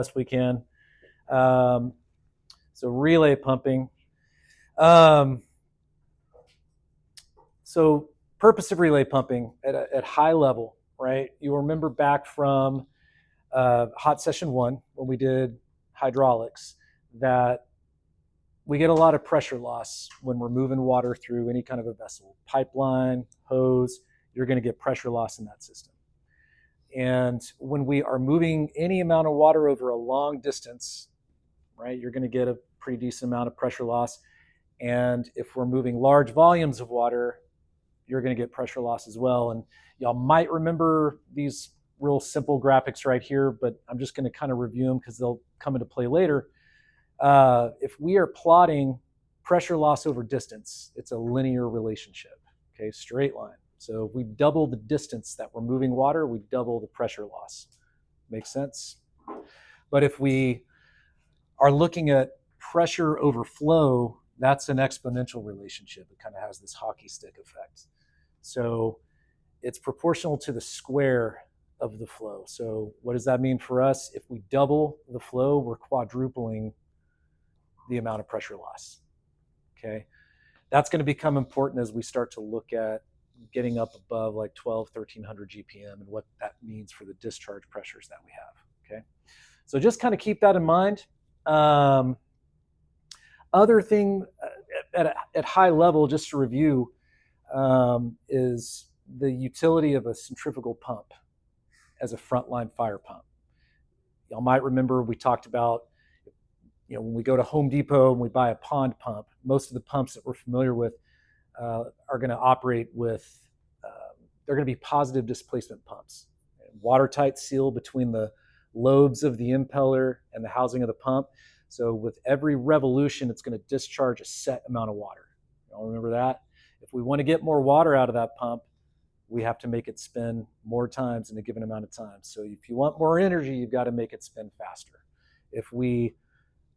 best we can. Um, so relay pumping. Um, so purpose of relay pumping at high level, right? You remember back from hot session 1 when we did hydraulics that we get a lot of pressure loss when we're moving water through any kind of a vessel, pipeline, hose. You're going to get pressure loss in that system. And when we are moving any amount of water over a long distance, right, you're going to get a pretty decent amount of pressure loss. And if we're moving large volumes of water, you're going to get pressure loss as well. And y'all might remember these real simple graphics right here, but I'm just going to kind of review them because they'll come into play later. If we are plotting pressure loss over distance, it's a linear relationship, okay, straight line. So if we double the distance that we're moving water, we double the pressure loss. Makes sense? But if we are looking at pressure over flow, that's an exponential relationship. It kind of has this hockey stick effect. So it's proportional to the square of the flow. So what does that mean for us? If we double the flow, we're quadrupling the amount of pressure loss. Okay, that's going to become important as we start to look at getting up above like 1300 GPM and what that means for the discharge pressures that we have. Okay, so just kind of keep that in mind. Other thing at high level, just to review, is the utility of a centrifugal pump as a frontline fire pump. Y'all might remember we talked about, when we go to Home Depot and we buy a pond pump, most of the pumps that we're familiar with are going to operate with, they're going to be positive displacement pumps. Watertight seal between the lobes of the impeller and the housing of the pump. So with every revolution, it's going to discharge a set amount of water. Y'all remember that? If we want to get more water out of that pump, we have to make it spin more times in a given amount of time. So if you want more energy, you've got to make it spin faster. If we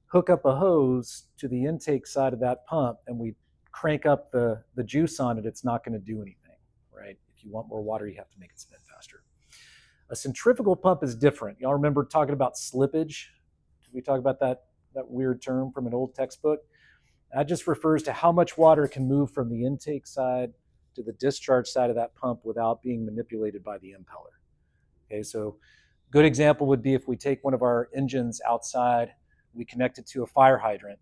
hook up a hose to the intake side of that pump and we crank up the juice on it, it's not going to do anything, right? If you want more water, you have to make it spin faster. A centrifugal pump is different. Y'all remember talking about slippage? Did we talk about that weird term from an old textbook? That just refers to how much water can move from the intake side to the discharge side of that pump without being manipulated by the impeller. Okay, so good example would be if we take one of our engines outside, we connect it to a fire hydrant,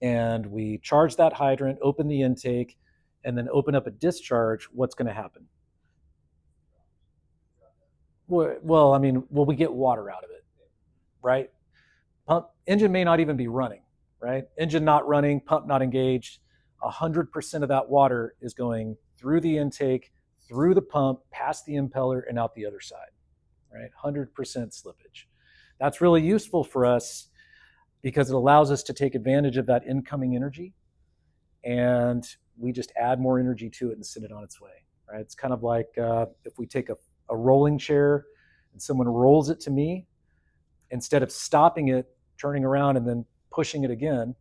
and we charge that hydrant, open the intake, and then open up a discharge, what's going to happen? Well, we get water out of it, right? Pump engine may not even be running, right? Engine not running, pump not engaged. 100% of that water is going through the intake, through the pump, past the impeller, and out the other side, right? 100% slippage. That's really useful for us because it allows us to take advantage of that incoming energy, and we just add more energy to it and send it on its way, right? It's kind of like if we take a rolling chair and someone rolls it to me, instead of stopping it, turning around, and then pushing it again,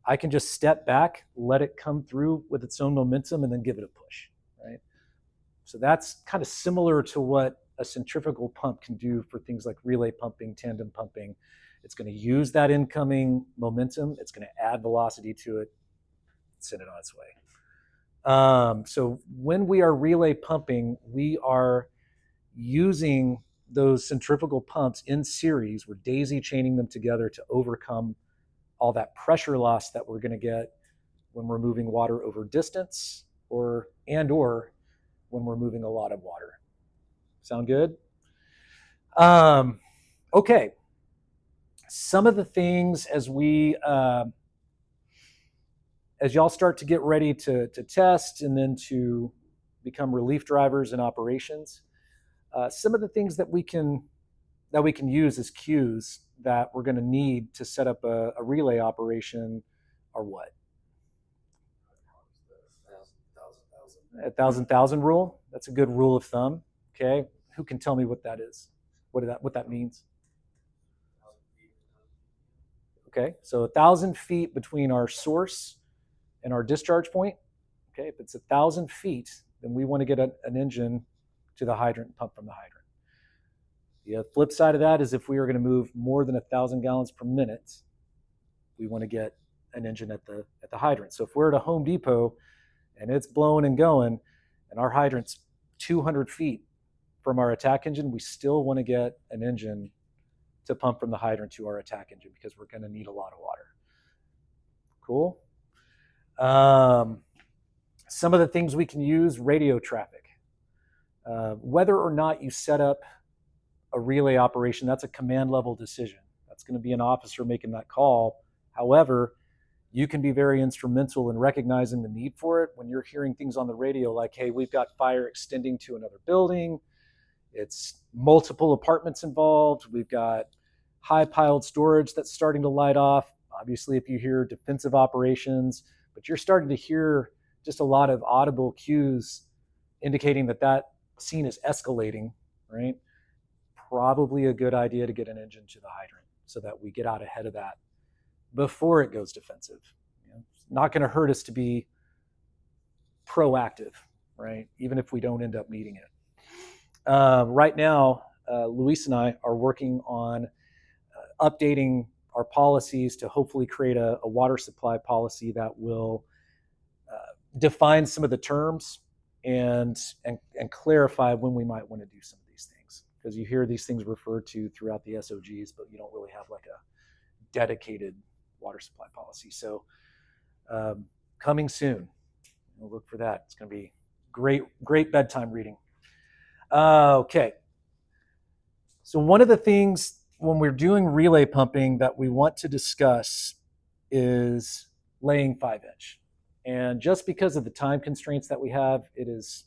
I can just step back, let it come through with its own momentum, and then give it a push, right? So that's kind of similar to what a centrifugal pump can do for things like relay pumping, tandem pumping. It's going to use that incoming momentum. It's going to add velocity to it, send it on its way. So when we are relay pumping, we are using those centrifugal pumps in series. We're daisy chaining them together to overcome all that pressure loss that we're going to get when we're moving water over distance or when we're moving a lot of water. Sound good? Okay. Some of the things as y'all start to get ready to test and then to become relief drivers in operations, some of the things that we can use as cues that we're going to need to set up a relay operation are what? 1,000 rule. That's a good rule of thumb. Okay, who can tell me what that is? What that means? Okay, so 1,000 feet between our source and our discharge point. Okay, if it's 1,000 feet, then we want to get an engine to the hydrant and pump from the hydrant. The flip side of that is if we are going to move more than 1,000 gallons per minute, we want to get an engine at the hydrant. So if we're at a Home Depot and it's blowing and going, and our hydrant's 200 feet from our attack engine, we still want to get an engine to pump from the hydrant to our attack engine because we're going to need a lot of water. Cool. Some of the things we can use: radio traffic. Whether or not you set up a relay operation, that's a command level decision. That's going to be an officer making that call. However, you can be very instrumental in recognizing the need for it when you're hearing things on the radio like, hey, we've got fire extending to another building. It's multiple apartments involved. We've got high piled storage that's starting to light off. Obviously, if you hear defensive operations, but you're starting to hear just a lot of audible cues indicating that that scene is escalating, right? Probably a good idea to get an engine to the hydrant so that we get out ahead of that before it goes defensive. It's not going to hurt us to be proactive, right? Even if we don't end up needing it. Right now, Luis and I are working on updating our policies to hopefully create a water supply policy that will define some of the terms and clarify when we might want to do some of these things. Because you hear these things referred to throughout the SOGs, but you don't really have like a dedicated water supply policy. So coming soon, we'll look for that. It's going to be great bedtime reading. Okay. So one of the things when we're doing relay pumping that we want to discuss is laying 5-inch. And just because of the time constraints that we have, it is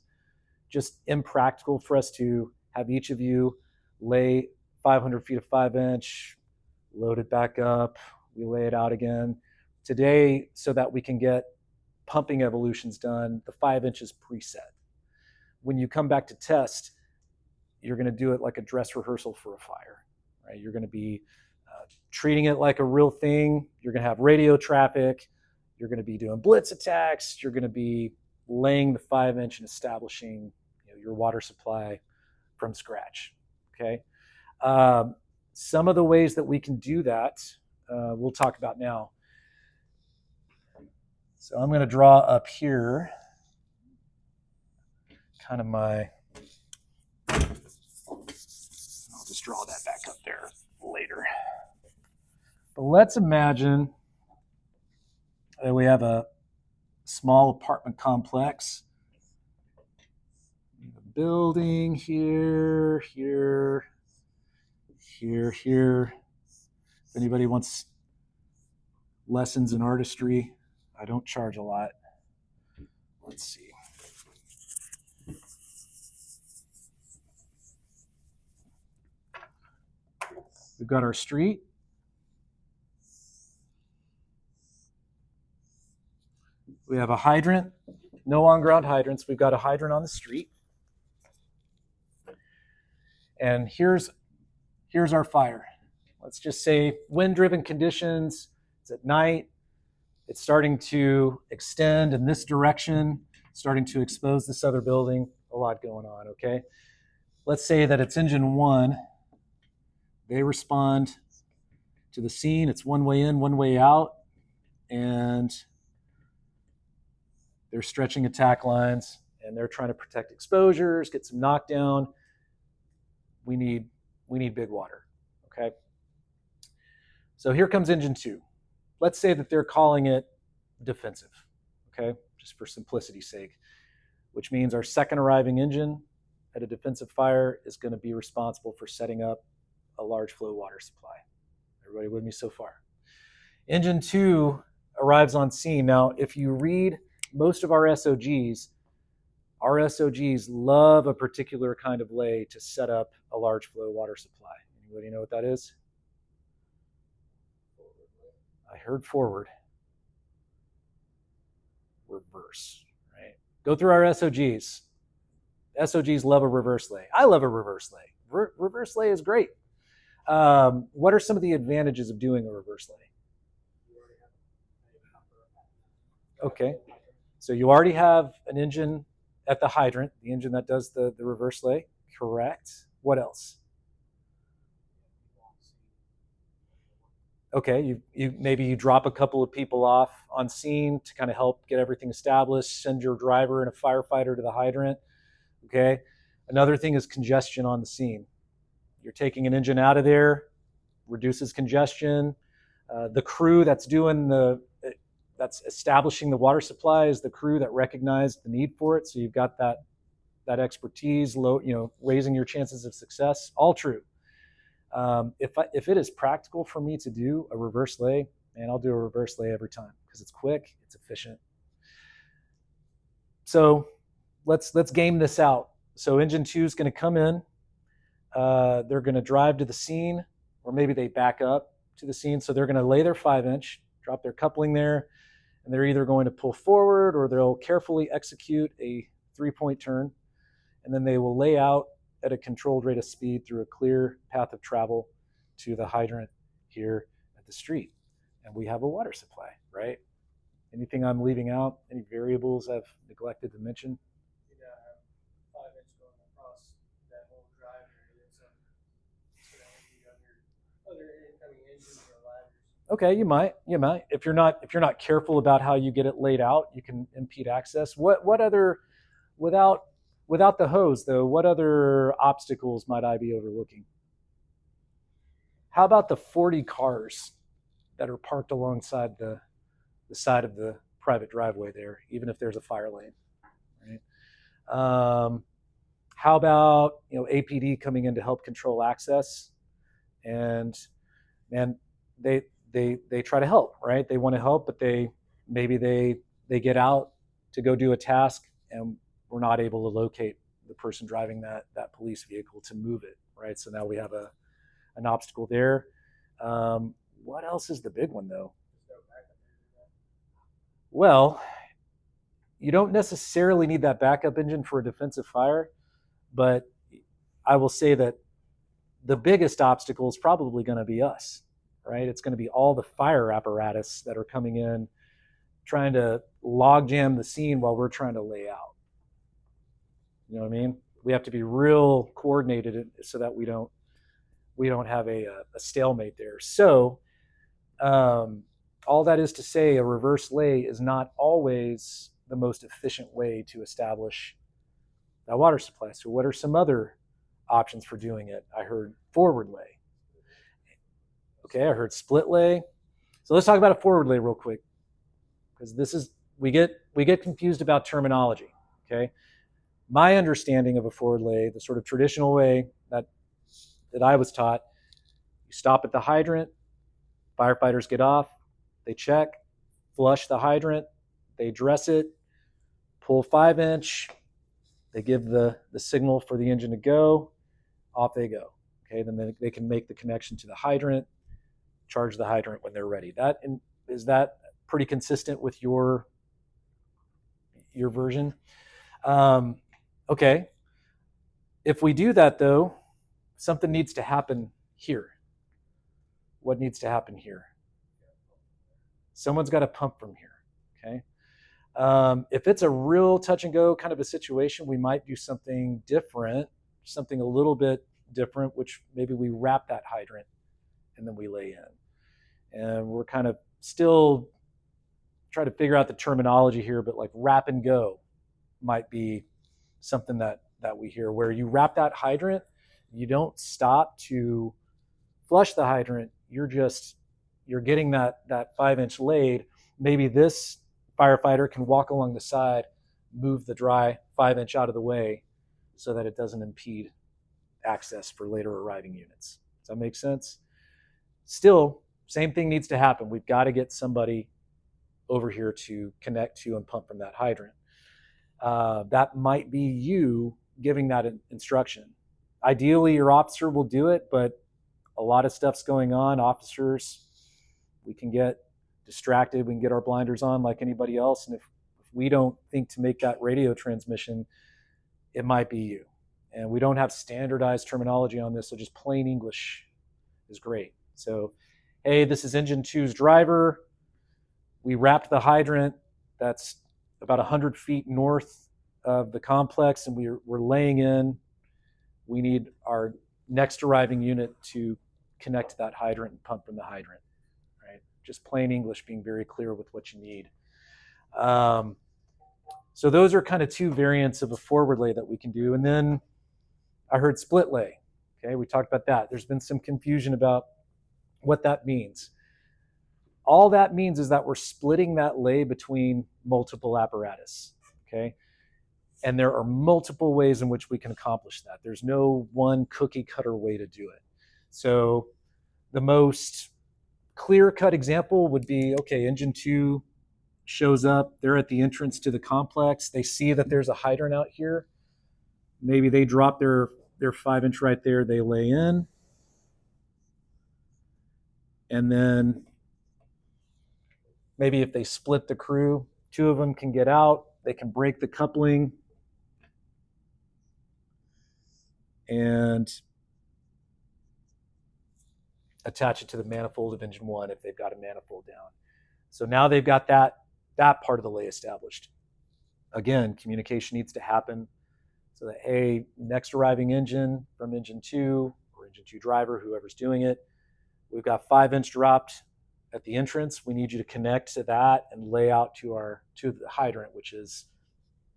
just impractical for us to have each of you lay 500 feet of 5-inch, load it back up, we lay it out again. Today, so that we can get pumping evolutions done, the 5-inch is preset. When you come back to test, you're going to do it like a dress rehearsal for a fire, right? You're going to be treating it like a real thing. You're going to have radio traffic. You're going to be doing blitz attacks. You're going to be laying the 5-inch and establishing your water supply from scratch, okay? Some of the ways that we can do that, we'll talk about now. So I'm going to draw up here kind of my, I'll just draw that back up there later. But let's imagine that we have a small apartment complex. A building here, here, here, here. If anybody wants lessons in artistry, I don't charge a lot. Let's see. We've got our street. We have a hydrant. No on-ground hydrants. We've got a hydrant on the street. And here's our fire. Let's just say wind-driven conditions. It's at night. It's starting to extend in this direction, starting to expose this other building. A lot going on, okay? Let's say that it's engine 1. They respond to the scene. It's one way in, one way out. And they're stretching attack lines, and they're trying to protect exposures, get some knockdown. We need big water, okay? So here comes engine 2. Let's say that they're calling it defensive, okay? Just for simplicity's sake, which means our second arriving engine at a defensive fire is going to be responsible for setting up a large flow water supply. Everybody with me so far? Engine 2 arrives on scene. Now, if you read most of our SOGs love a particular kind of lay to set up a large flow water supply. Anybody know what that is? I heard forward. Reverse, right? Go through our SOGs. SOGs love a reverse lay. I love a reverse lay. Reverse lay is great. What are some of the advantages of doing a reverse lay? Okay, so you already have an engine at the hydrant, the engine that does the reverse lay, correct? What else? Okay, you maybe you drop a couple of people off on scene to kind of help get everything established, send your driver and a firefighter to the hydrant. Okay. Another thing is congestion on the scene. You're taking an engine out of there, reduces congestion. The crew that's establishing the water supply is the crew that recognized the need for it. So you've got that expertise, raising your chances of success. All true. If it is practical for me to do a reverse lay, man, I'll do a reverse lay every time because it's quick, it's efficient. So let's game this out. So engine 2 is going to come in. They're going to drive to the scene, or maybe they back up to the scene. So they're going to lay their 5-inch, drop their coupling there, and they're either going to pull forward or they'll carefully execute a 3-point turn, and then they will lay out at a controlled rate of speed through a clear path of travel to the hydrant here at the street. And we have a water supply, right? Anything I'm leaving out? Any variables I've neglected to mention? You gotta have 5-inch going across that whole drive area, so it's gonna impede other incoming engines or ladders. Okay, you might. If you're not careful about how you get it laid out, you can impede access. What other, without the hose though, what other obstacles might I be overlooking? How about the 40 cars that are parked alongside the side of the private driveway there, even if there's a fire lane, right? How about APD coming in to help control access, and they try to help, right? They want to help, but maybe they get out to go do a task, and we're not able to locate the person driving that police vehicle to move it, right? So now we have an obstacle there. What else is the big one though? Well, you don't necessarily need that backup engine for a defensive fire, but I will say that the biggest obstacle is probably going to be us, right? It's going to be all the fire apparatus that are coming in, trying to log jam the scene while we're trying to lay out. You know what I mean? We have to be real coordinated so that we don't have a stalemate there. So all that is to say, a reverse lay is not always the most efficient way to establish that water supply. So what are some other options for doing it? I heard forward lay. Okay, I heard split lay. So let's talk about a forward lay real quick, because we get confused about terminology. Okay, my understanding of a forward lay, the sort of traditional way that I was taught, you stop at the hydrant, firefighters get off, they check, flush the hydrant, they dress it, pull 5-inch, they give the signal for the engine to go, off they go. Okay, then they can make the connection to the hydrant, charge the hydrant when they're ready. Is that pretty consistent with your version? Okay. If we do that though, something needs to happen here. What needs to happen here? Someone's got to pump from here. Okay. If it's a real touch and go kind of a situation, we might do something different, something a little bit different, which maybe we wrap that hydrant and then we lay in. And we're kind of still trying to figure out the terminology here, but like wrap and go might be something that we hear, where you wrap that hydrant, you don't stop to flush the hydrant, you're getting that 5-inch laid. Maybe this firefighter can walk along the side, move the dry 5-inch out of the way so that it doesn't impede access for later arriving units. Does that make sense? Still, same thing needs to happen. We've got to get somebody over here to connect to and pump from that hydrant. That might be you giving that instruction. Ideally, your officer will do it, but a lot of stuff's going on. Officers, we can get distracted. We can get our blinders on like anybody else. And if we don't think to make that radio transmission, it might be you. And we don't have standardized terminology on this, so just plain English is great. So, hey, this is engine 2's driver. We wrapped the hydrant. That's about 100 feet north of the complex, and we're laying in. We need our next arriving unit to connect to that hydrant and pump from the hydrant. just plain English, being very clear with what you need. So those are kind of two variants of a forward lay that we can do. And then I heard split lay. Okay, we talked about that. There's been some confusion about what that means. All that means is that we're splitting that lay between multiple apparatus. Okay, and there are multiple ways in which we can accomplish that. There's no one cookie cutter way to do it. So the most clear-cut example would be, okay, engine 2 shows up. They're at the entrance to the complex. They see that there's a hydrant out here. Maybe they drop their 5-inch right there. They lay in. And then maybe if they split the crew, 2 of them can get out. They can break the coupling and attach it to the manifold of engine 1 if they've got a manifold down. So now they've got that part of the lay established. Again, communication needs to happen so that, hey, next arriving engine from engine 2 or engine 2 driver, whoever's doing it, we've got 5-inch dropped at the entrance. We need you to connect to that and lay out to the hydrant, which is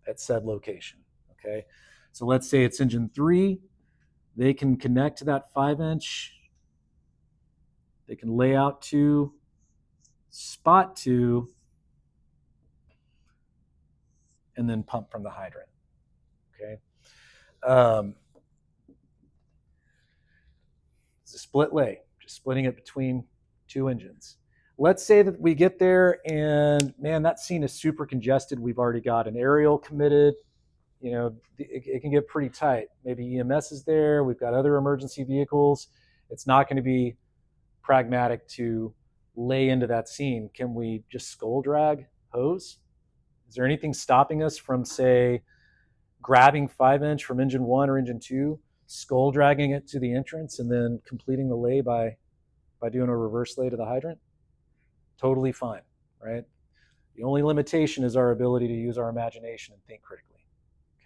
at said location. Okay, so let's say it's engine 3. They can connect to that 5-inch. They can lay out to spot 2 and then pump from the hydrant. Okay. It's a split lay, just splitting it between 2 engines. Let's say that we get there and, man, that scene is super congested. We've already got an aerial committed. You know, it can get pretty tight. Maybe EMS is there. We've got other emergency vehicles. It's not going to be pragmatic to lay into that scene. Can we just skull drag hose? Is there anything stopping us from, say, grabbing 5-inch from engine 1 or engine 2, skull dragging it to the entrance, and then completing the lay by doing a reverse lay to the hydrant? Totally fine, right? The only limitation is our ability to use our imagination and think critically.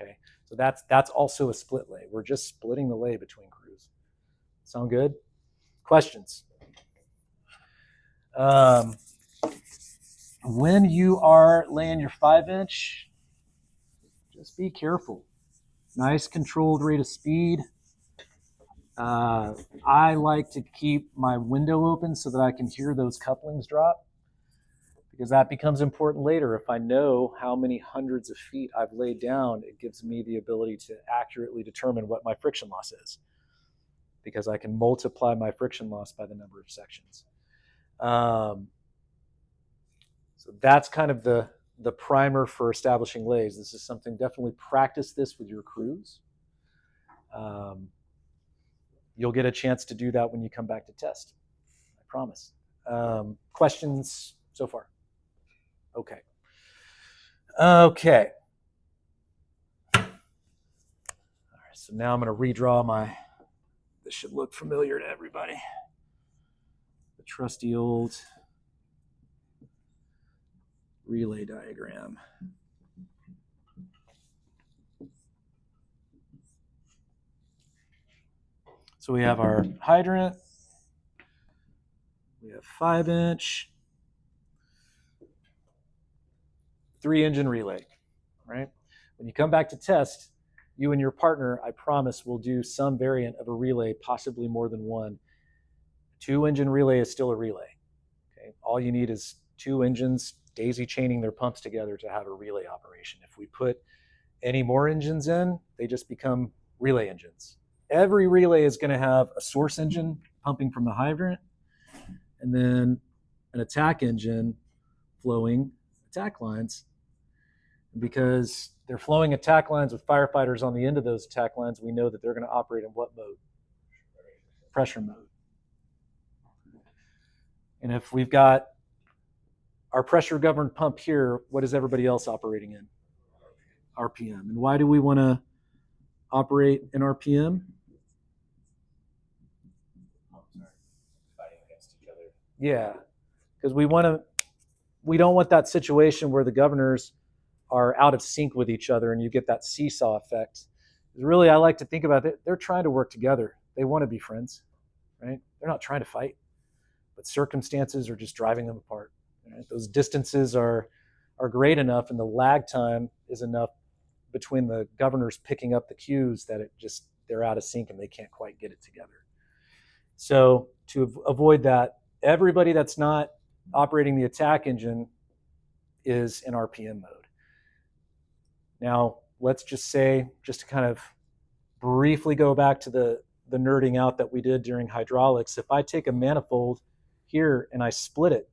Okay, so that's also a split lay. We're just splitting the lay between crews. Sound good? Questions? When you are laying your 5-inch, just be careful. Nice controlled rate of speed. I like to keep my window open so that I can hear those couplings drop, because that becomes important later. If I know how many hundreds of feet I've laid down, it gives me the ability to accurately determine what my friction loss is, because I can multiply my friction loss by the number of sections. So that's kind of the primer for establishing lays. This is something, definitely practice this with your crews. You'll get a chance to do that when you come back to test, I promise. Questions so far? Okay. Okay. All right, so now I'm going to redraw my, this should look familiar to everybody. The trusty old relay diagram. So we have our hydrant, we have 5-inch, 3-engine relay, right? When you come back to test, you and your partner, I promise, will do some variant of a relay, possibly more than one. 2-engine relay is still a relay. Okay? All you need is 2 engines daisy chaining their pumps together to have a relay operation. If we put any more engines in, they just become relay engines. Every relay is going to have a source engine pumping from the hydrant, and then an attack engine flowing attack lines. Because they're flowing attack lines with firefighters on the end of those attack lines, we know that they're going to operate in what mode? Pressure mode. And if we've got our pressure governed pump here, what is everybody else operating in? RPM. And why do we want to operate in RPM? Fighting against each other. Yeah, because we don't want that situation where the governors are out of sync with each other and you get that seesaw effect. Really, I like to think about it, they're trying to work together. They want to be friends, right? They're not trying to fight. but circumstances are just driving them apart. Right? Those distances are great enough, and the lag time is enough between the governors picking up the cues that they're out of sync and they can't quite get it together. So to avoid that, everybody that's not operating the attack engine is in RPM mode. Now, let's just say, just to kind of briefly go back to the nerding out that we did during hydraulics, if I take a manifold here and I split it,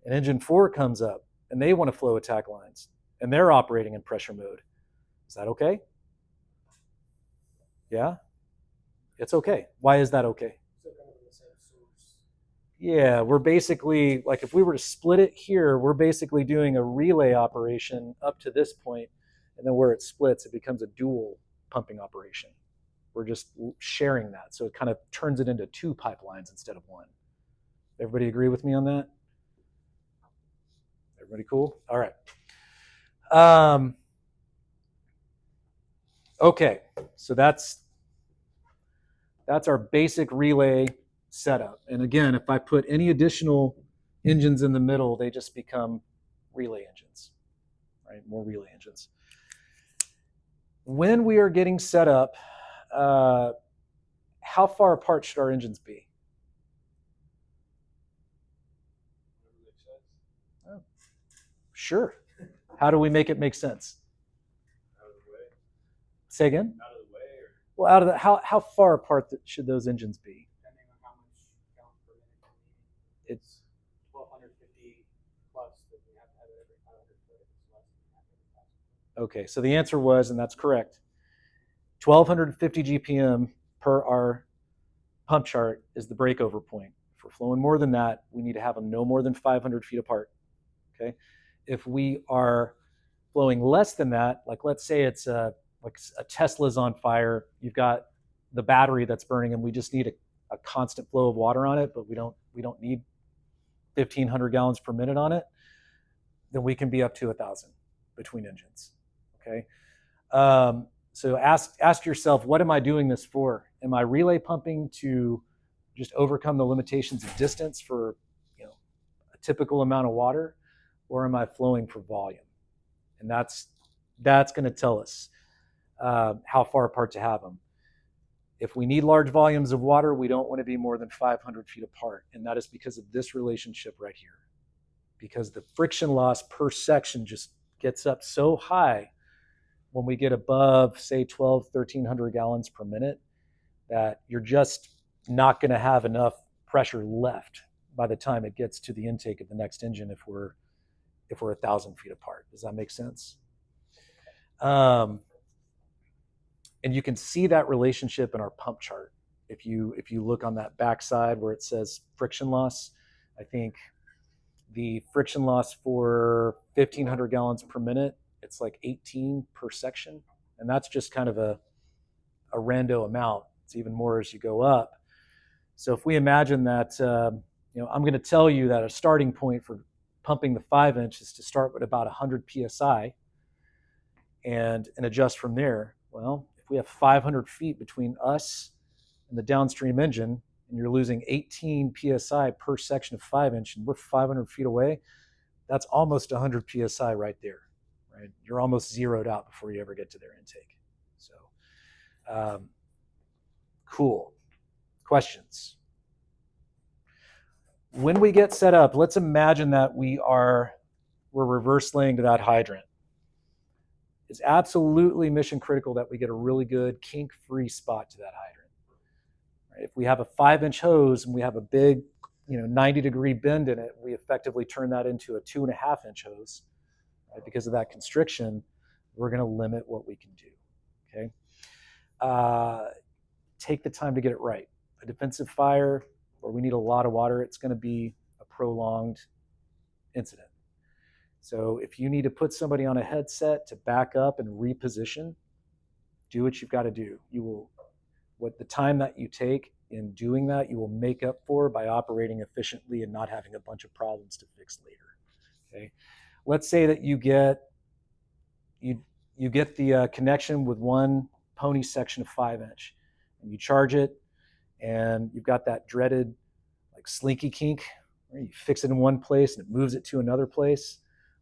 and engine 4 comes up and they want to flow attack lines and they're operating in pressure mode, is that okay? Yeah? It's okay. Why is that okay? So kind of in the same source. Yeah, we're basically, like if we were to split it here, we're basically doing a relay operation up to this point, and then where it splits, it becomes a dual pumping operation. We're just sharing that. So it kind of turns it into 2 pipelines instead of 1. Everybody agree with me on that? Everybody cool? All right. Okay, so that's our basic relay setup. And again, if I put any additional engines in the middle, they just become relay engines, right? More relay engines. When we are getting set up, how far apart should our engines be? Oh, sure. How do we make it make sense? Out of the way. Say again? Out of the way, or Well, out of the, how far apart should those engines be? depending on how much gallons per minute you're needing. It's 1250 plus that we have to have it every 500 foot. It's less than that every 1,000 foot. okay. So the answer was, and that's correct, 1250 GPM per our pump chart is the breakover point. If we're flowing more than that, we need to have them no more than 500 feet apart. Okay. If we are flowing less than that, like let's say it's like a Tesla's on fire, you've got the battery that's burning, and we just need a constant flow of water on it, but we don't need 1,500 gallons per minute on it, then we can be up to 1,000 between engines. Okay. So ask yourself, what am I doing this for? Am I relay pumping to just overcome the limitations of distance for a typical amount of water, or am I flowing for volume? And that's going to tell us how far apart to have them. If we need large volumes of water, we don't want to be more than 500 feet apart, and that is because of this relationship right here. Because the friction loss per section just gets up so high when we get above, say, 1,300 gallons per minute, that you're just not going to have enough pressure left by the time it gets to the intake of the next engine if we're 1,000 feet apart. Does that make sense? And you can see that relationship in our pump chart. If you look on that backside where it says friction loss, I think the friction loss for 1,500 gallons per minute, it's like 18 per section. And that's just kind of a rando amount. It's even more as you go up. So if we imagine that, I'm going to tell you that a starting point for pumping the 5-inch is to start with about 100 PSI and adjust from there. Well, if we have 500 feet between us and the downstream engine, and you're losing 18 PSI per section of 5-inch, and we're 500 feet away, that's almost 100 PSI right there, right? You're almost zeroed out before you ever get to their intake. So, cool. Questions? When we get set up, let's imagine that we're reverse laying to that hydrant. It's absolutely mission critical that we get a really good kink-free spot to that hydrant. Right? If we have a 5-inch hose and we have a big 90-degree bend in it, we effectively turn that into a 2.5-inch hose. Right? Because of that constriction, we're going to limit what we can do. Okay. Take the time to get it right. A defensive fire where we need a lot of water, it's going to be a prolonged incident. So if you need to put somebody on a headset to back up and reposition, do what you've got to do. What the time that you take in doing that, you will make up for by operating efficiently and not having a bunch of problems to fix later. Okay. Let's say that you get the connection with one pony section of 5-inch, and you charge it, and you've got that dreaded like slinky kink, where you fix it in one place and it moves it to another place,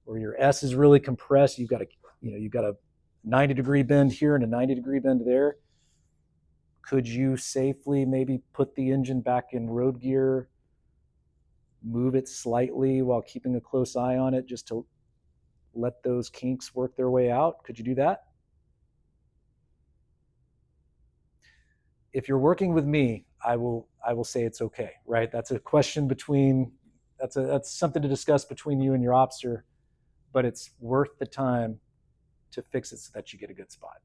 or your S is really compressed. You've got a 90-degree bend here and a 90-degree bend there. Could you safely maybe put the engine back in road gear, move it slightly while keeping a close eye on it just to let those kinks work their way out? Could you do that? If you're working with me, I will say it's okay, right? That's a question that's something to discuss between you and your officer, but it's worth the time to fix it so that you get a good spot,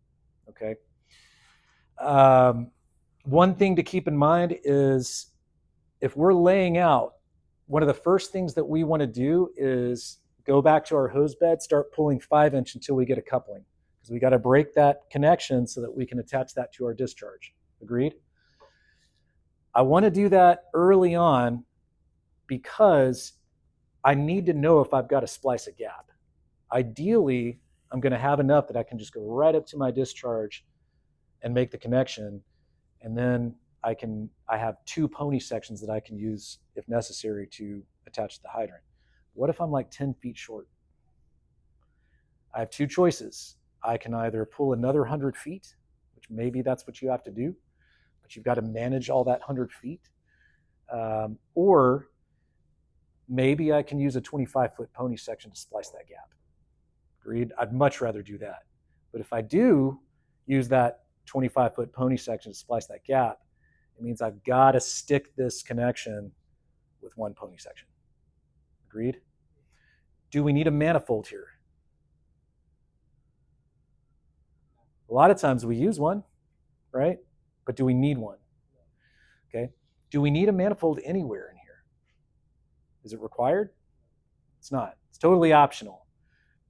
okay? One thing to keep in mind is if we're laying out, one of the first things that we want to do is go back to our hose bed, start pulling 5-inch until we get a coupling, because we got to break that connection so that we can attach that to our discharge. Agreed? I want to do that early on because I need to know if I've got to splice a gap. Ideally, I'm going to have enough that I can just go right up to my discharge and make the connection, and then I have 2 pony sections that I can use if necessary to attach to the hydrant. What if I'm like 10 feet short? I have 2 choices. I can either pull another 100 feet, which maybe that's what you have to do, but you've got to manage all that 100 feet. Or maybe I can use a 25-foot pony section to splice that gap. Agreed? I'd much rather do that. But if I do use that 25-foot pony section to splice that gap, it means I've got to stick this connection with 1 pony section. Agreed? Do we need a manifold here? A lot of times we use one, right? But do we need one? Okay. Do we need a manifold anywhere in here? Is it required? It's not. It's totally optional.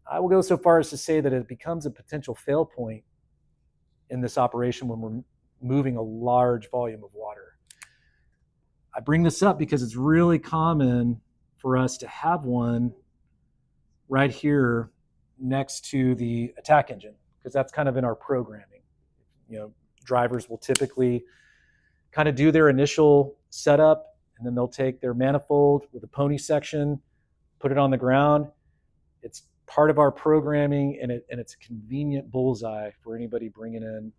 I will go so far as to say that it becomes a potential fail point in this operation when we're moving a large volume of water. I bring this up because it's really common for us to have one right here next to the attack engine, because that's kind of in our programming. Drivers will typically kind of do their initial setup, and then they'll take their manifold with a pony section, put it on the ground. It's part of our programming, and it's a convenient bullseye for anybody bringing in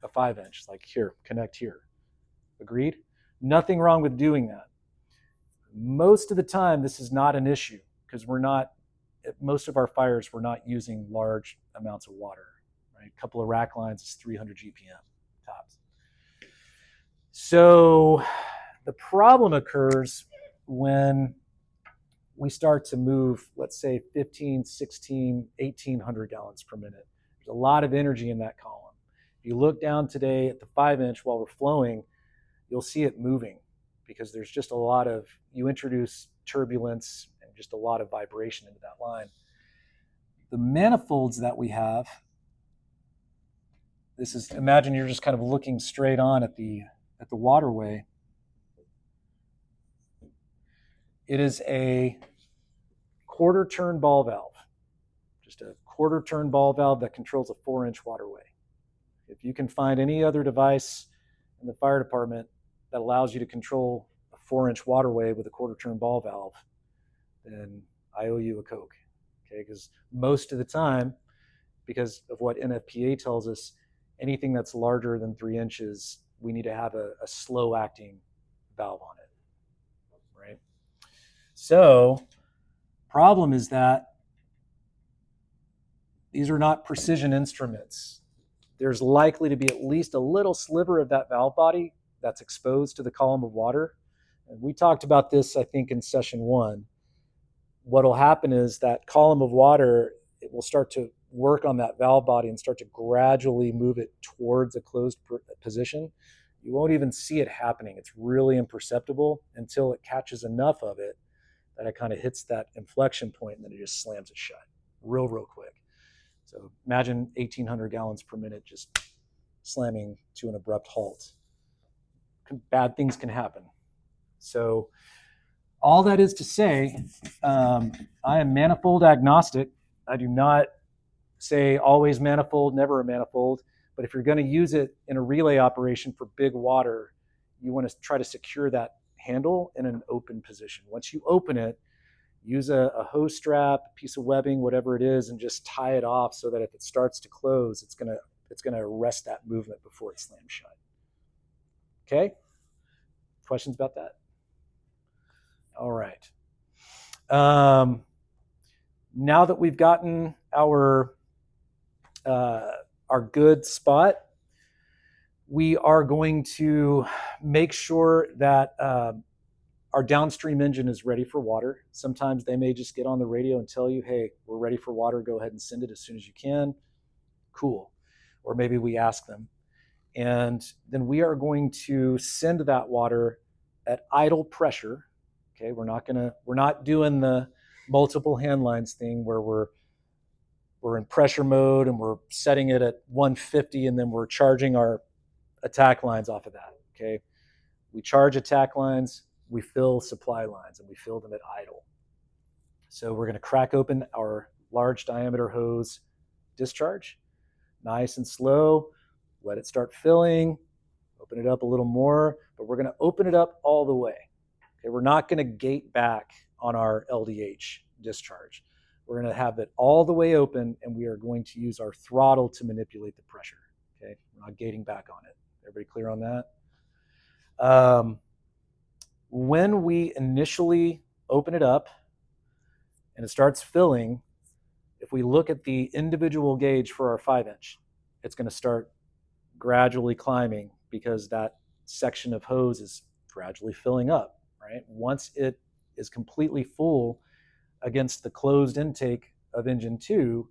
a 5-inch, like here, connect here. Agreed? Nothing wrong with doing that. Most of the time, this is not an issue because most of our fires, we're not using large amounts of water, right? A couple of rack lines is 300 GPM tops. So the problem occurs when we start to move, let's say 15, 16, 1,800 gallons per minute. There's a lot of energy in that column. If you look down today at the 5-inch while we're flowing, you'll see it moving because there's just you introduce turbulence and just a lot of vibration into that line. The manifolds that we have, imagine you're just kind of looking straight on at the waterway. It is a quarter-turn ball valve, just a quarter-turn ball valve that controls a 4-inch waterway. If you can find any other device in the fire department that allows you to control a 4-inch waterway with a quarter-turn ball valve, then I owe you a Coke, okay? Because most of the time, because of what NFPA tells us, anything that's larger than 3 inches, we need to have a slow-acting valve on it, right? So, problem is that these are not precision instruments. There's likely to be at least a little sliver of that valve body that's exposed to the column of water. And we talked about this, I think, in session 1. What'll happen is that column of water, it will start to work on that valve body and start to gradually move it towards a closed position. You won't even see it happening. It's really imperceptible until it catches enough of it that it kind of hits that inflection point and then it just slams it shut real quick. So imagine 1,800 gallons per minute just slamming to an abrupt halt. Bad things can happen. So all that is to say, I am manifold agnostic. I do not say always manifold, never a manifold. But if you're going to use it in a relay operation for big water, you want to try to secure that handle in an open position. Once you open it, use a hose strap, a piece of webbing, whatever it is, and just tie it off so that if it starts to close, it's gonna arrest that movement before it slams shut. Okay? Questions about that? All right. Now that we've gotten our good spot, we are going to make sure that our downstream engine is ready for water. Sometimes they may just get on the radio and tell you, hey, we're ready for water. Go ahead and send it as soon as you can. Cool. Or maybe we ask them. And then we are going to send that water at idle pressure. Okay, we're not doing the multiple hand lines thing where we're in pressure mode and we're setting it at 150 and then we're charging our attack lines off of that. Okay, we charge attack lines, we fill supply lines, and we fill them at idle. So we're going to crack open our large diameter hose discharge, nice and slow, let it start filling, open it up a little more, but we're going to open it up all the way. Okay, we're not going to gate back on our LDH discharge. We're going to have it all the way open, and we are going to use our throttle to manipulate the pressure. Okay, we're not gating back on it. Everybody clear on that? When we initially open it up and it starts filling, if we look at the individual gauge for our 5-inch, it's going to start gradually climbing because that section of hose is gradually filling up, right? Once it is completely full against the closed intake of engine 2,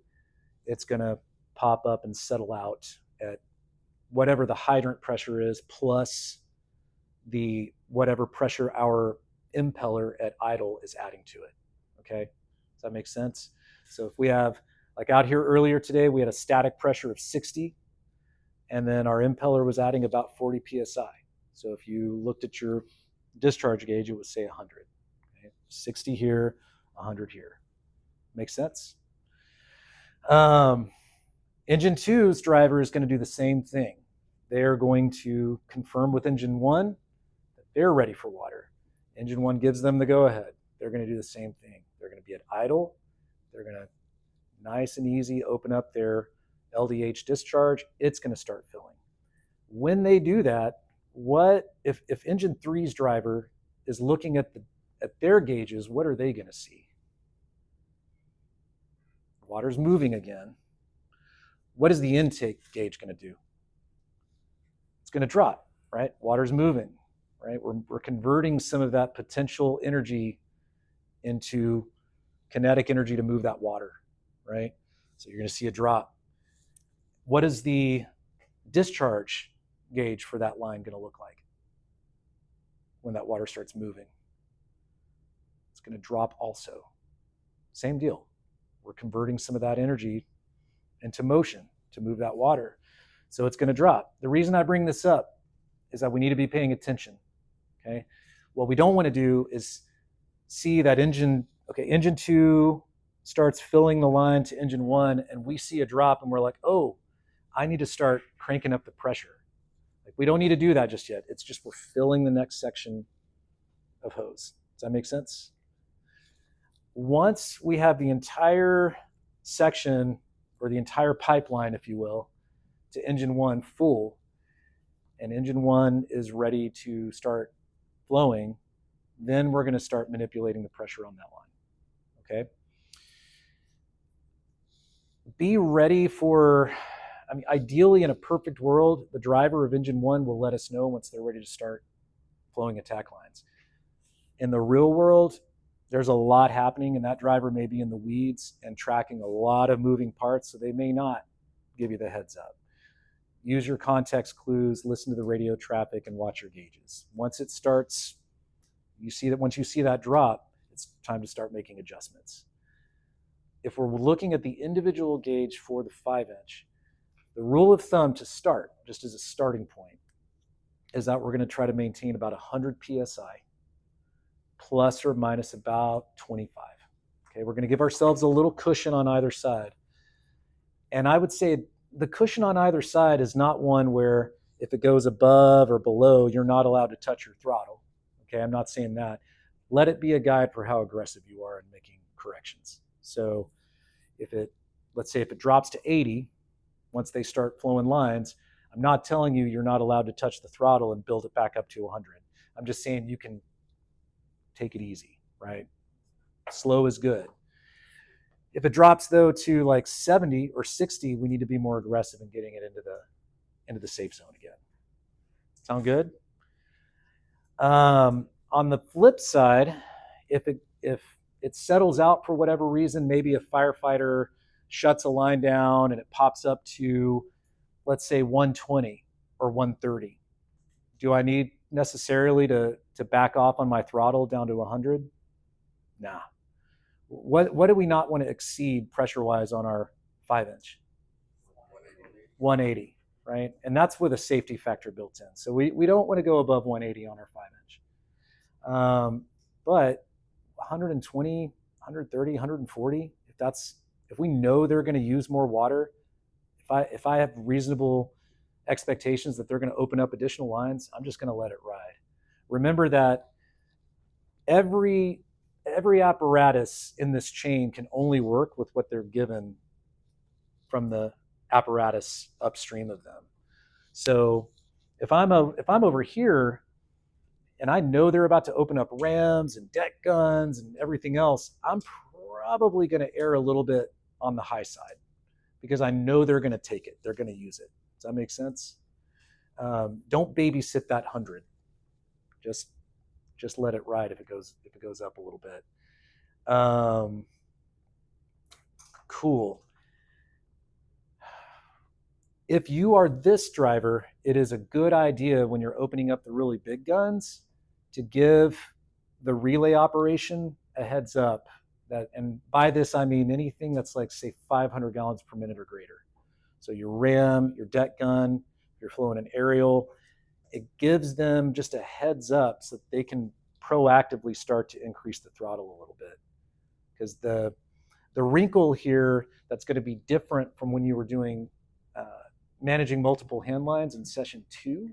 it's going to pop up and settle out at whatever the hydrant pressure is plus the whatever pressure our impeller at idle is adding to it. Okay, does that make sense? So if we have, like out here earlier today, we had a static pressure of 60, and then our impeller was adding about 40 psi. So if you looked at your discharge gauge, it would say 100. Okay? 60 here, 100 here. Make sense? Engine 2's driver is going to do the same thing. They're going to confirm with engine 1 that they're ready for water. Engine 1 gives them the go-ahead. They're going to do the same thing. They're going to be at idle. They're going to nice and easy open up their LDH discharge. It's going to start filling. When they do that, what if engine 3's driver is looking at their gauges, what are they going to see? Water's moving again. What is the intake gauge going to do? It's going to drop, right? Water's moving, right? We're converting some of that potential energy into kinetic energy to move that water, right? So you're going to see a drop. What is the discharge gauge for that line going to look like when that water starts moving? It's going to drop also. Same deal. We're converting some of that energy into motion to move that water. So it's going to drop. The reason I bring this up is that we need to be paying attention. Okay? What we don't want to do is see that engine 2 starts filling the line to engine 1, and we see a drop and we're like, oh, I need to start cranking up the pressure. Like, we don't need to do that just yet. It's just we're filling the next section of hose. Does that make sense? Once we have the entire section, or the entire pipeline, if you will, to engine 1 full, and engine 1 is ready to start flowing, then we're going to start manipulating the pressure on that line. Okay? Be ready for, ideally in a perfect world, the driver of engine 1 will let us know once they're ready to start flowing attack lines. In the real world, there's a lot happening, and that driver may be in the weeds and tracking a lot of moving parts, so they may not give you the heads up. Use your context clues, listen to the radio traffic, and watch your gauges. Once it starts, once you see that drop, it's time to start making adjustments. If we're looking at the individual gauge for the 5-inch, the rule of thumb to start, just as a starting point, is that we're going to try to maintain about 100 psi, plus or minus about 25. Okay, we're going to give ourselves a little cushion on either side. And I would say the cushion on either side is not one where if it goes above or below, you're not allowed to touch your throttle. Okay, I'm not saying that. Let it be a guide for how aggressive you are in making corrections. So let's say if it drops to 80, once they start flowing lines, I'm not telling you you're not allowed to touch the throttle and build it back up to 100. I'm just saying you can take it easy, right? Slow is good. If it drops though to like 70 or 60, we need to be more aggressive in getting it into the safe zone again. Sound good? On the flip side, if it settles out for whatever reason, maybe a firefighter shuts a line down and it pops up to, let's say, 120 or 130. Do I need necessarily to back off on my throttle down to 100? Nah. What do we not want to exceed pressure-wise on our 5-inch? 180, right? And that's with a safety factor built in. So we don't want to go above 180 on our 5-inch. But 120, 130, 140, if we know they're going to use more water, if I have reasonable expectations that they're going to open up additional lines, I'm just going to let it ride. Remember that every apparatus in this chain can only work with what they're given from the apparatus upstream of them. So if I'm over here and I know they're about to open up rams and deck guns and everything else, I'm probably going to err a little bit on the high side because I know they're going to take it. They're going to use it. Does that make sense? Don't babysit that 100. Just let it ride if it goes up a little bit. Cool. If you are this driver, it is a good idea when you're opening up the really big guns to give the relay operation a heads up. And by this I mean anything that's like, say, 500 gallons per minute or greater. So your ram, your deck gun, you're flowing an aerial, it gives them just a heads up so that they can proactively start to increase the throttle a little bit. Because the wrinkle here that's going to be different from when you were doing managing multiple hand lines in session 2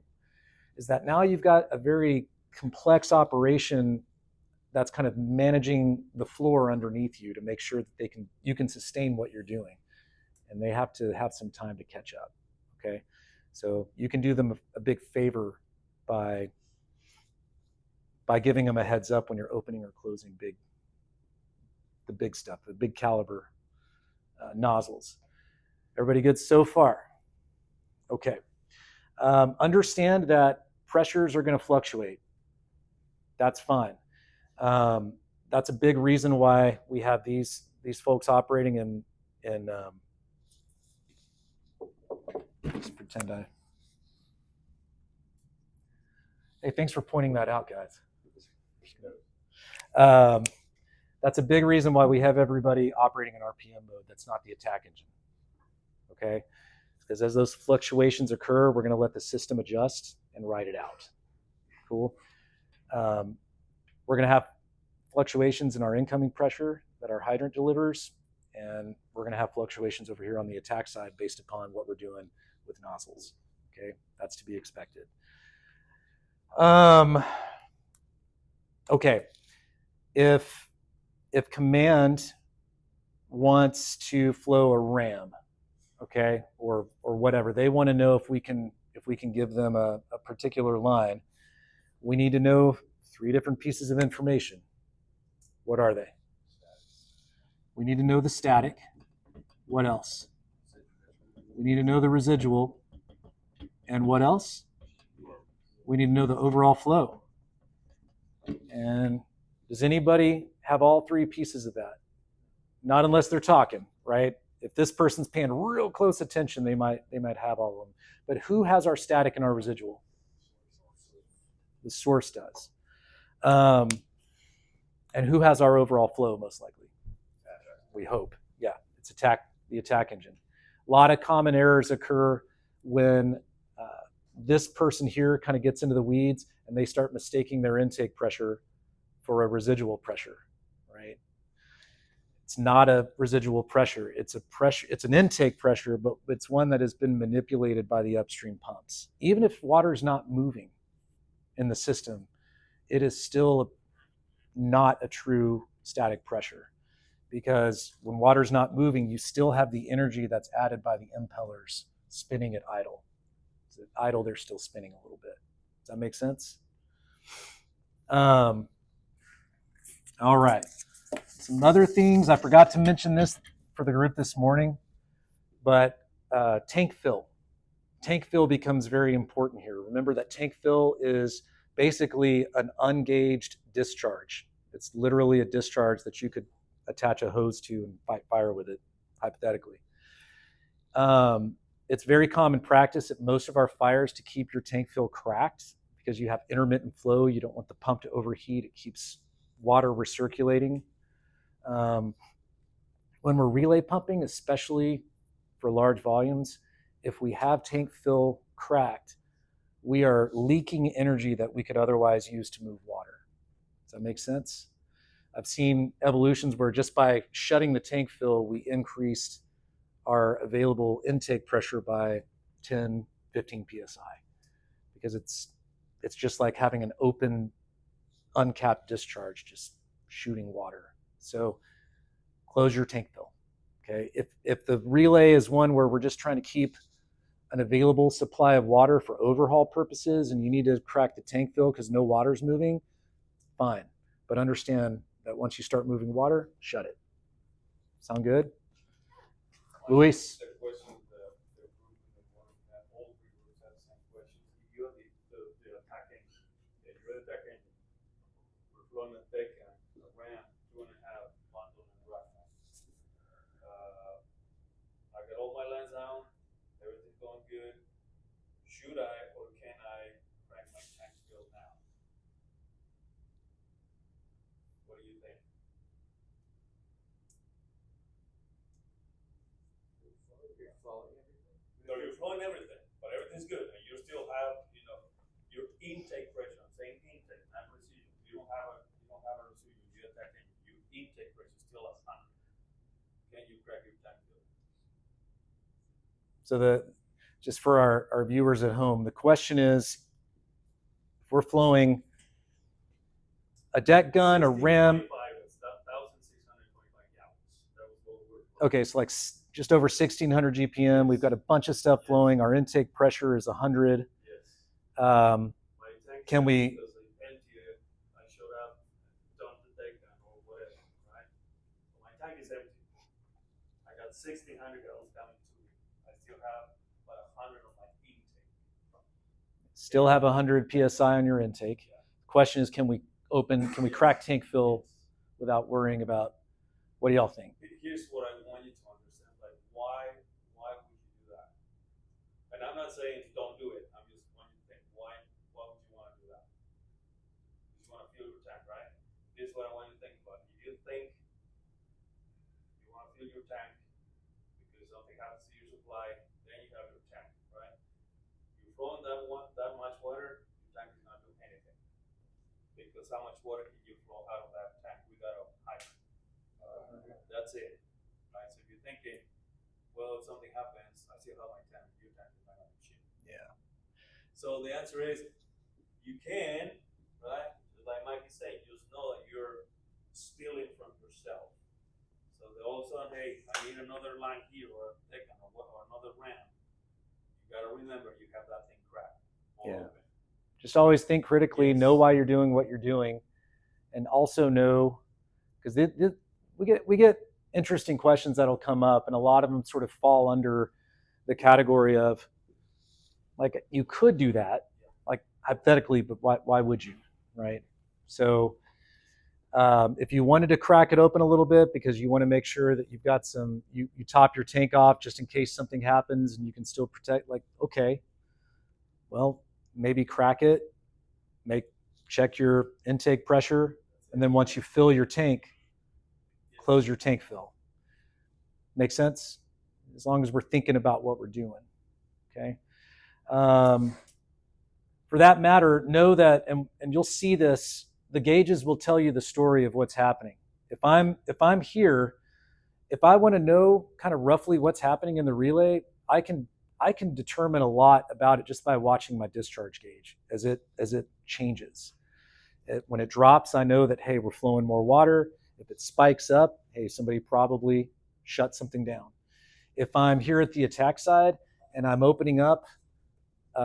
is that now you've got a very complex operation that's kind of managing the floor underneath you to make sure that you can sustain what you're doing, and they have to have some time to catch up. Okay, so you can do them a big favor by giving them a heads up when you're opening or closing the big stuff, the big caliber nozzles. Everybody good so far? Okay. Understand that pressures are going to fluctuate. That's fine. That's a big reason why we have these folks operating in just pretend Hey, thanks for pointing that out, guys. That's a big reason why we have everybody operating in RPM mode. That's not the attack engine. Okay? Because as those fluctuations occur, we're going to let the system adjust and ride it out. Cool. We're going to have fluctuations in our incoming pressure that our hydrant delivers, and we're going to have fluctuations over here on the attack side based upon what we're doing with nozzles. Okay, that's to be expected. Okay, if command wants to flow a ram, okay, or whatever, they want to know if we can give them a particular line, we need to know 3 different pieces of information. What are they? We need to know the static. What else? We need to know the residual. And what else? We need to know the overall flow. And does anybody have all 3 pieces of that? Not unless they're talking, right? If this person's paying real close attention, they might have all of them. But who has our static and our residual? The source does. And who has our overall flow, most likely? We hope. Yeah, it's the attack engine. A lot of common errors occur when this person here kind of gets into the weeds and they start mistaking their intake pressure for a residual pressure, right? It's not a residual pressure. It's a pressure. It's an intake pressure, but it's one that has been manipulated by the upstream pumps. Even if water is not moving in the system, it is still not a true static pressure, because when water's not moving, you still have the energy that's added by the impellers spinning at idle. So at idle, they're still spinning a little bit. Does that make sense? All right. Some other things, I forgot to mention this for the group this morning, but tank fill. Tank fill becomes very important here. Remember that tank fill is basically an ungauged discharge. It's literally a discharge that you could attach a hose to and fight fire with it, hypothetically. It's very common practice at most of our fires to keep your tank fill cracked because you have intermittent flow. You don't want the pump to overheat. It keeps water recirculating. When we're relay pumping, especially for large volumes, if we have tank fill cracked, we are leaking energy that we could otherwise use to move water. Does that make sense? I've seen evolutions where just by shutting the tank fill, we increased our available intake pressure by 10, 15 psi, because it's just like having an open, uncapped discharge, just shooting water. So close your tank fill. Okay. If the relay is one where we're just trying to keep an available supply of water for overhaul purposes and you need to crack the tank fill because no water's moving, fine. But understand that once you start moving water, shut it. Sound good? Luis? The question, the group in the morning, all three groups had the same question. If you're the attack engine, if you're the attack engine, we're flowing a deck and a ram, 2.5 bundle and rack. I got all my lines down, everything's going good. Should I or can I crank my tank fill now? What do you think? You're flowing everything. No, you're flowing everything, but everything's good, and you still have, your intake pressure. I'm saying intake, not residual. You don't have a residual. You attack it. Your intake pressure is still at 100. Can you crack your tank fill? So just for our viewers at home, the question is, if we're flowing a deck gun, a ram. 1,625 gallons. That was what we were flowing. Okay, so like just over 1,600 GPM. We've got a bunch of stuff flowing. Our intake pressure is 100. Yes. My tank can we? Because I empty it, I showed up, dumped the tank down or whatever, right? So my tank is empty. I got 1,600 gallons coming to me. I still have about 100 of my intake. Still have 100 psi on your intake. The question is, can we crack tank fill without worrying about? What do y'all think? Here's what I want you to understand. Like, why would you do that? And I'm not saying don't do it. I'm just wanting you to think, why would you want to do that? You just want to fill your tank, right? This is what I want you to think about. If you think you want to fill your tank because something happens to your supply, then you have your tank, right? You're flowing that much water, your tank is not doing anything. Because how much water can you flow out of that tank? We got a hydrant. That's it, right? So if you're thinking, well, if something happens, I still have my tank, your tank is not going to shit. Yeah. So the answer is, you can, right? Like Mike is saying, just know that you're stealing from yourself. So all of a sudden, hey, I need another line here or a second or another ram. You got to remember you have that thing cracked. Yeah. Open. Just always think critically, know why you're doing what you're doing, and also know, because we get interesting questions that'll come up, and a lot of them sort of fall under the category of, like, you could do that, like hypothetically, but why would you, right? So if you wanted to crack it open a little bit because you want to make sure that you've got you top your tank off just in case something happens and you can still protect, like, okay, well, maybe crack it, check your intake pressure, and then once you fill your tank, close your tank fill. Make sense? As long as we're thinking about what we're doing, okay? For that matter, know that, and you'll see this, the gauges will tell you the story of what's happening. If I'm here, if I want to know kind of roughly what's happening in the relay, I can determine a lot about it just by watching my discharge gauge as it changes. When it drops, I know that, hey, we're flowing more water. If it spikes up, hey, somebody probably shut something down. If I'm here at the attack side and I'm opening up,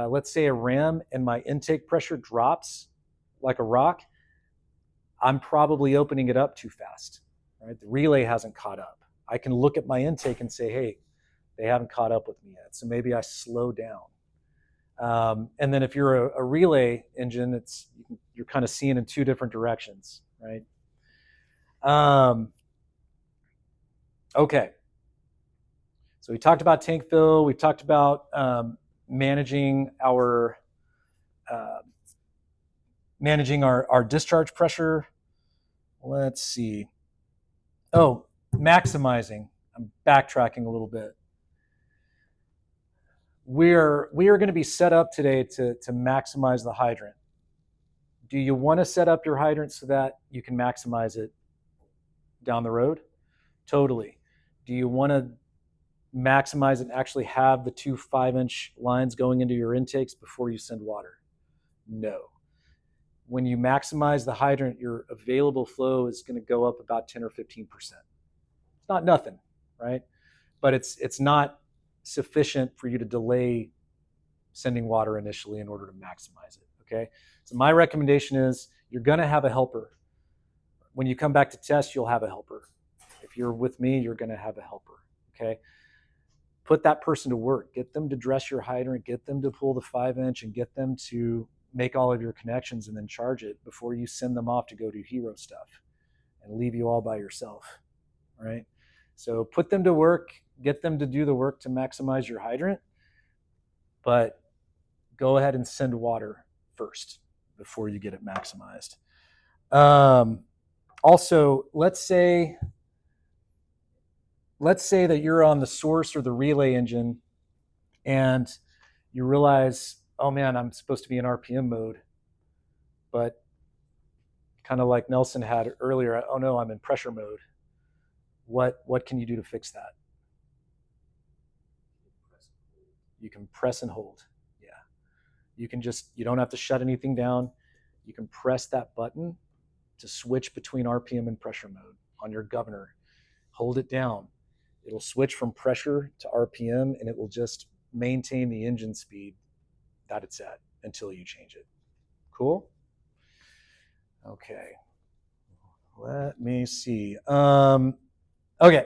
let's say a ram, and my intake pressure drops like a rock, I'm probably opening it up too fast, right? The relay hasn't caught up. I can look at my intake and say, hey, they haven't caught up with me yet, so maybe I slow down. And then if you're a relay engine, you're kind of seeing in two different directions, right? Okay. So we talked about tank fill. We talked about managing our discharge pressure. Let's see. Oh, maximizing. I'm backtracking a little bit. We are going to be set up today to maximize the hydrant. Do you want to set up your hydrant so that you can maximize it down the road? Totally. Do you want to maximize and actually have the 2 5-inch lines going into your intakes before you send water? No. When you maximize the hydrant, your available flow is going to go up about 10 or 15%. It's not nothing, right? But it's not sufficient for you to delay sending water initially in order to maximize it, okay? So my recommendation is you're going to have a helper. When you come back to test, you'll have a helper. If you're with me, you're going to have a helper, okay? Put that person to work. Get them to dress your hydrant, get them to pull the 5-inch, and get them to make all of your connections and then charge it before you send them off to go do hero stuff and leave you all by yourself, right? So put them to work, get them to do the work to maximize your hydrant, but go ahead and send water first before you get it maximized. Also, let's say that you're on the source or the relay engine and you realize, oh man, I'm supposed to be in RPM mode, but kind of like Nelson had earlier, oh no, I'm in pressure mode. What can you do to fix that? You can press and hold. Yeah. You don't have to shut anything down. You can press that button to switch between RPM and pressure mode on your governor. Hold it down. It'll switch from pressure to RPM, and it will just maintain the engine speed that it's at until you change it. Cool? Okay. Let me see. Okay.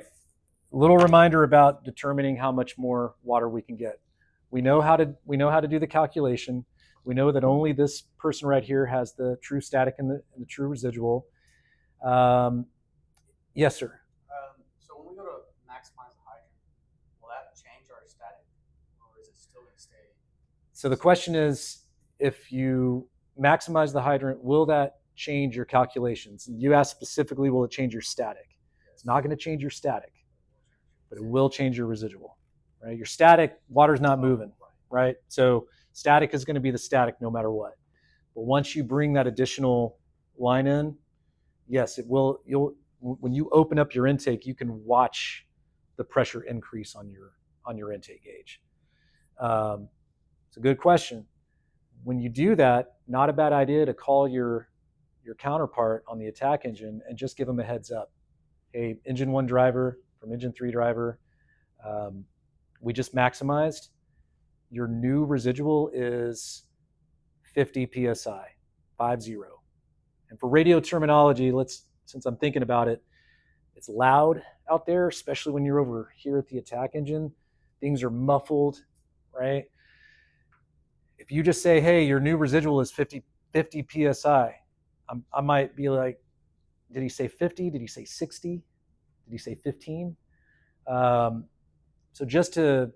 Little reminder about determining how much more water we can get. We know how to do the calculation. We know that only this person right here has the true static and the true residual. Yes, sir. So when we go to maximize the hydrant, will that change our static, or is it still going to stay? So the question is, if you maximize the hydrant, will that change your calculations? You asked specifically, will it change your static? It's not going to change your static, but it will change your residual, right? Your static, water's not moving, right? So static is going to be the static no matter what. But once you bring that additional line in, yes, it will. When you open up your intake, you can watch the pressure increase on your intake gauge. It's a good question. When you do that, not a bad idea to call your counterpart on the attack engine and just give them a heads up. Hey, engine 1 driver from engine 3 driver, we just maximized. Your new residual is 50 psi, 50. And for radio terminology, since I'm thinking about it, it's loud out there, especially when you're over here at the attack engine. Things are muffled, right? If you just say, hey, your new residual is 50 psi, I might be like, did he say 50? Did he say 60? Did he say 15? So just to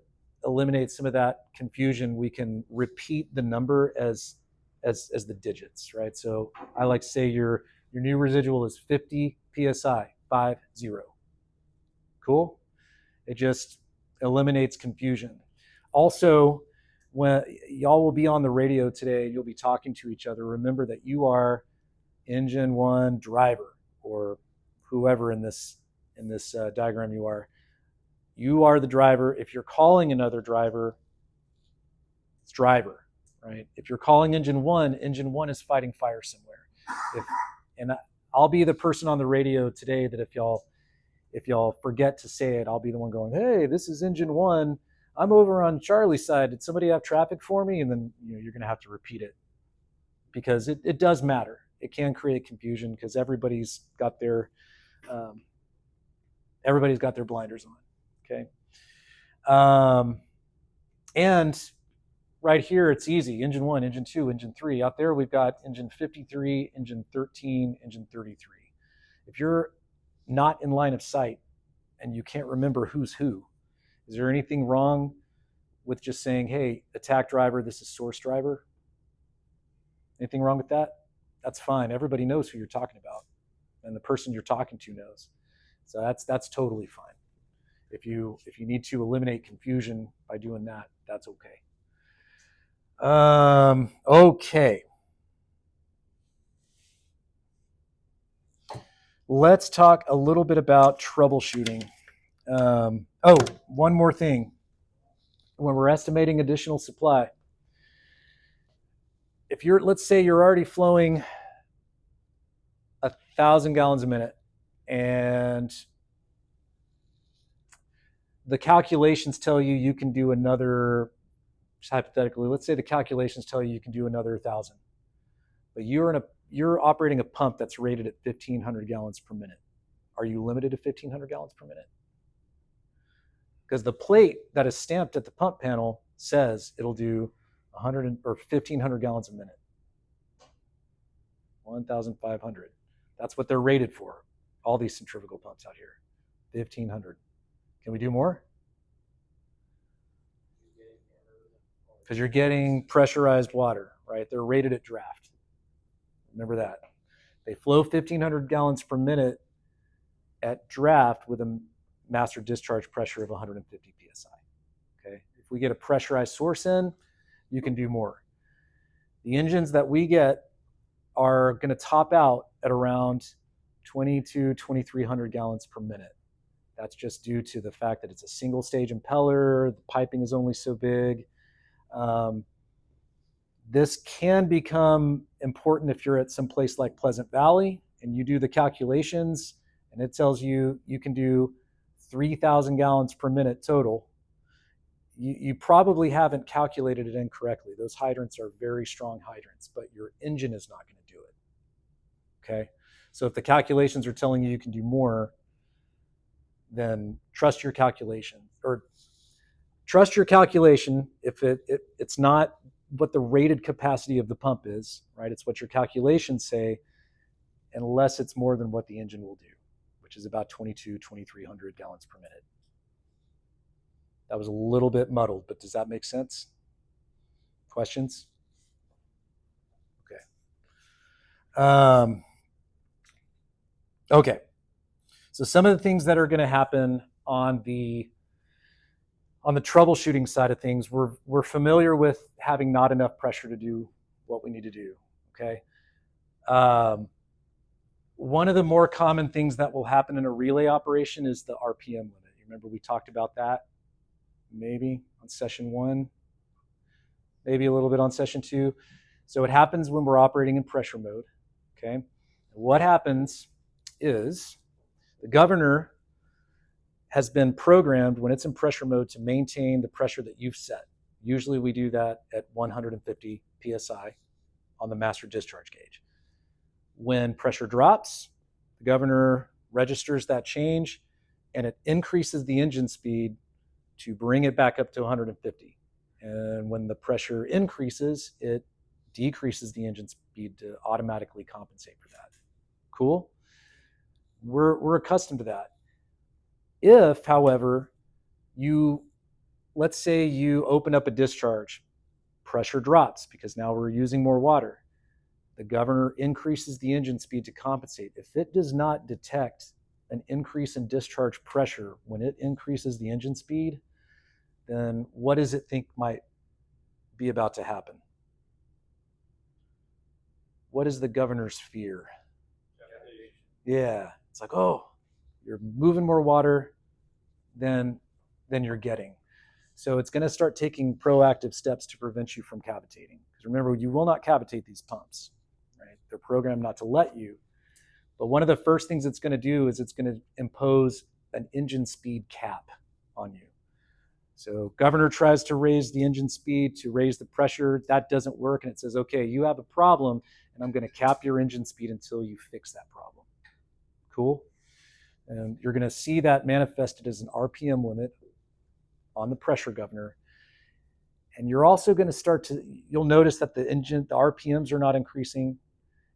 eliminate some of that confusion, we can repeat the number as the digits, right? So I like to say your new residual is 50 psi, 50. Cool? It just eliminates confusion. Also, when y'all will be on the radio today, you'll be talking to each other. Remember that you are engine 1 driver, or whoever in this diagram you are. You are the driver. If you're calling another driver, it's driver, right? If you're calling engine 1 is fighting fire somewhere. I'll be the person on the radio today that if y'all forget to say it, I'll be the one going, "Hey, this is engine 1. I'm over on Charlie's side. Did somebody have traffic for me?" And then you're going to have to repeat it because it does matter. It can create confusion because everybody's got their blinders on. Okay. And right here, it's easy. Engine 1, engine 2, engine 3. Out there, we've got engine 53, engine 13, engine 33. If you're not in line of sight and you can't remember who's who, is there anything wrong with just saying, "Hey, attack driver, this is source driver"? Anything wrong with that? That's fine. Everybody knows who you're talking about, and the person you're talking to knows. So that's totally fine. If you need to eliminate confusion by doing that, that's okay. Okay. Let's talk a little bit about troubleshooting. One more thing. When we're estimating additional supply, let's say you're already flowing 1,000 gallons a minute, and the calculations tell you can do another, just hypothetically, let's say the calculations tell you can do another 1,000, but you're operating a pump that's rated at 1,500 gallons per minute. Are you limited to 1,500 gallons per minute? Because the plate that is stamped at the pump panel says it'll do 1,500 gallons a minute. 1,500. That's what they're rated for. All these centrifugal pumps out here, 1,500. Can we do more? Because you're getting pressurized water, right? They're rated at draft. Remember that. They flow 1,500 gallons per minute at draft with a master discharge pressure of 150 psi. Okay. If we get a pressurized source in, you can do more. The engines that we get are going to top out at around 2,300 gallons per minute. That's just due to the fact that it's a single stage impeller. The piping is only so big. This can become important if you're at some place like Pleasant Valley and you do the calculations and it tells you can do 3,000 gallons per minute total. You probably haven't calculated it incorrectly. Those hydrants are very strong hydrants, but your engine is not going to do it. Okay? So if the calculations are telling you can do more, then trust your calculation. Or trust your calculation if it's not what the rated capacity of the pump is, right? It's what your calculations say, unless it's more than what the engine will do, which is about 2,300 gallons per minute. That was a little bit muddled, but does that make sense? Questions? Okay. Okay. So some of the things that are going to happen on the troubleshooting side of things, we're familiar with having not enough pressure to do what we need to do. Okay. One of the more common things that will happen in a relay operation is the RPM limit. You remember we talked about that maybe on session 1, maybe a little bit on session 2. So it happens when we're operating in pressure mode. Okay. What happens is the governor has been programmed when it's in pressure mode to maintain the pressure that you've set. Usually we do that at 150 psi on the master discharge gauge. When pressure drops, the governor registers that change and it increases the engine speed to bring it back up to 150. And when the pressure increases, it decreases the engine speed to automatically compensate for that. Cool? We're accustomed to that. If, however, let's say you open up a discharge, pressure drops because now we're using more water. The governor increases the engine speed to compensate. If it does not detect an increase in discharge pressure when it increases the engine speed, then what does it think might be about to happen? What is the governor's fear? Yeah, it's like, oh, you're moving more water than you're getting. So it's going to start taking proactive steps to prevent you from cavitating. Because remember, you will not cavitate these pumps, right? They're programmed not to let you. But one of the first things it's going to do is it's going to impose an engine speed cap on you. So governor tries to raise the engine speed to raise the pressure. That doesn't work. And it says, okay, you have a problem, and I'm going to cap your engine speed until you fix that problem. Cool? And you're going to see that manifested as an RPM limit on the pressure governor. And you're also going to you'll notice that the RPMs are not increasing.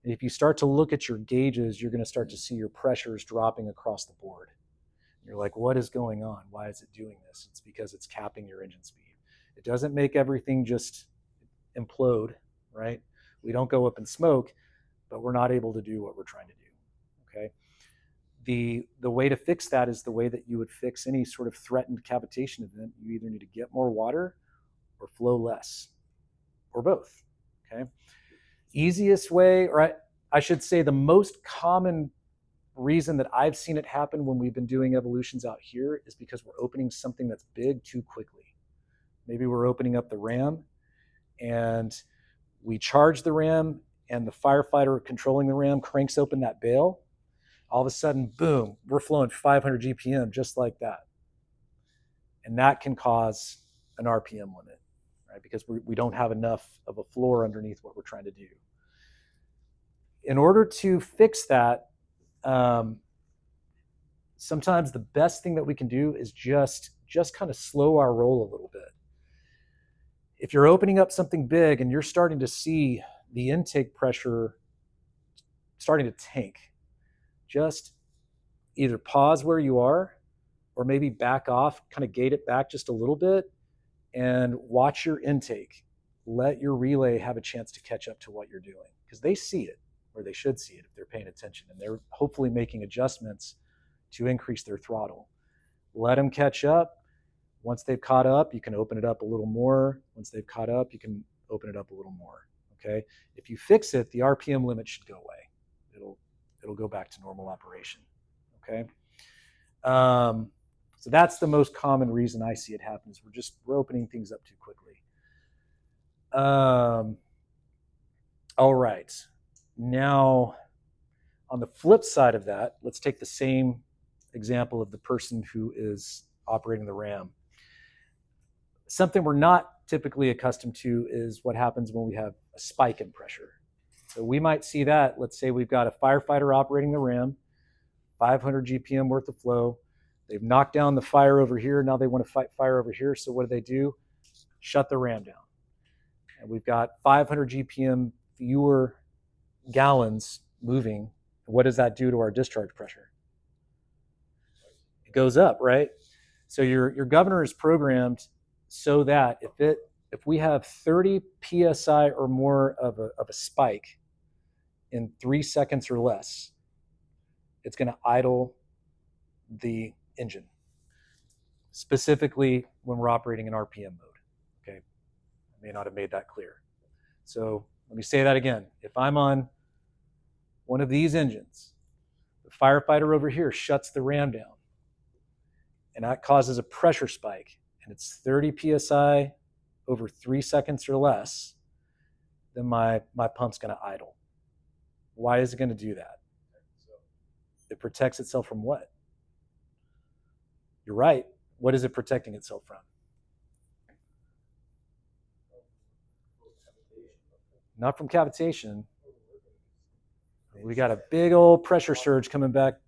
And if you start to look at your gauges, you're going to start to see your pressures dropping across the board. You're like, what is going on? Why is it doing this? It's because it's capping your engine speed. It doesn't make everything just implode, right? We don't go up in smoke, but we're not able to do what we're trying to do, okay? The way to fix that is the way that you would fix any sort of threatened cavitation event. You either need to get more water or flow less, or both, okay? Easiest way, or I should say the most common reason that I've seen it happen when we've been doing evolutions out here is because we're opening something that's big too quickly. Maybe we're opening up the ram and we charge the ram, and the firefighter controlling the ram cranks open that bail. All of a sudden, boom, we're flowing 500 GPM just like that. And that can cause an RPM limit, right? Because we don't have enough of a floor underneath what we're trying to do. In order to fix that, sometimes the best thing that we can do is just kind of slow our roll a little bit. If you're opening up something big and you're starting to see the intake pressure starting to tank, just either pause where you are or maybe back off, kind of gate it back just a little bit and watch your intake. Let your relay have a chance to catch up to what you're doing, because they see it, or they should see it if they're paying attention, and they're hopefully making adjustments to increase their throttle. Let them catch up. Once they've caught up, you can open it up a little more. Once they've caught up, you can open it up a little more, okay? If you fix it, the RPM limit should go away. It'll go back to normal operation, okay? So that's the most common reason I see it happen, is we're opening things up too quickly. All right. Now, on the flip side of that, let's take the same example of the person who is operating the ram. Something we're not typically accustomed to is what happens when we have a spike in pressure. So we might see that. Let's say we've got a firefighter operating the ram, 500 GPM worth of flow. They've knocked down the fire over here. Now they want to fight fire over here. So what do? Shut the ram down. And we've got 500 GPM fewer gallons moving. What does that do to our discharge pressure? It goes up, right? So your governor is programmed so that if we have 30 PSI or more of a spike in 3 seconds or less, it's going to idle the engine, specifically when we're operating in RPM mode. Okay, I may not have made that clear. So let me say that again. If I'm on one of these engines, the firefighter over here shuts the ram down, and that causes a pressure spike, and it's 30 PSI over 3 seconds or less, then my pump's going to idle. Why is it going to do that? It protects itself from what? You're right. What is it protecting itself from? Not from cavitation. We got a big old pressure surge coming back.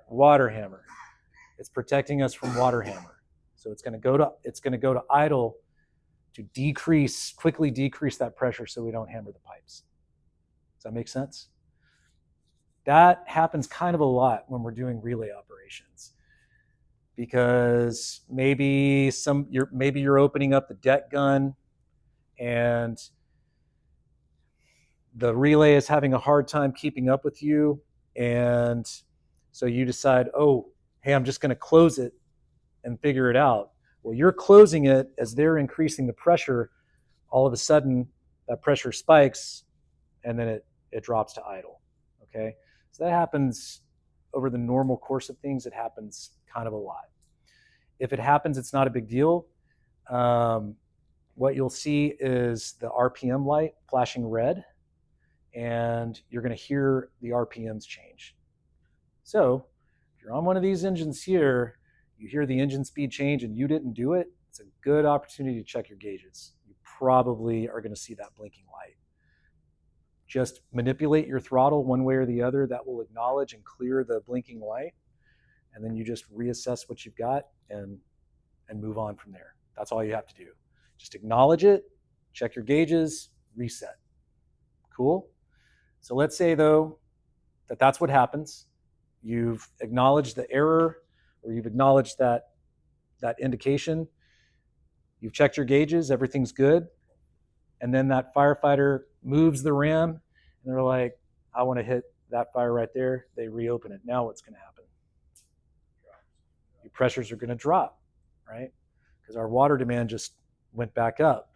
Water hammer. It's protecting us from water hammer. So it's going to go to idle to quickly decrease that pressure so we don't hammer the pipes. Does that make sense? That happens kind of a lot when we're doing relay operations, because maybe you're opening up the deck gun and the relay is having a hard time keeping up with you, and so you decide, oh, hey, I'm just going to close it and figure it out. Well, you're closing it as they're increasing the pressure. All of a sudden, that pressure spikes, and then it drops to idle, okay? So that happens over the normal course of things. It happens kind of a lot. If it happens, it's not a big deal. What you'll see is the RPM light flashing red, and you're going to hear the RPMs change. So if you're on one of these engines here, you hear the engine speed change and you didn't do it, it's a good opportunity to check your gauges. You probably are going to see that blinking light. Just manipulate your throttle one way or the other. That will acknowledge and clear the blinking light. And then you just reassess what you've got and move on from there. That's all you have to do. Just acknowledge it, check your gauges, reset. Cool? So let's say, though, that that's what happens. You've acknowledged the error, or you've acknowledged that indication. You've checked your gauges, everything's good. And then that firefighter moves the ram, and they're like, I want to hit that fire right there. They reopen it. Now what's going to happen? Your pressures are going to drop, right? Because our water demand just went back up.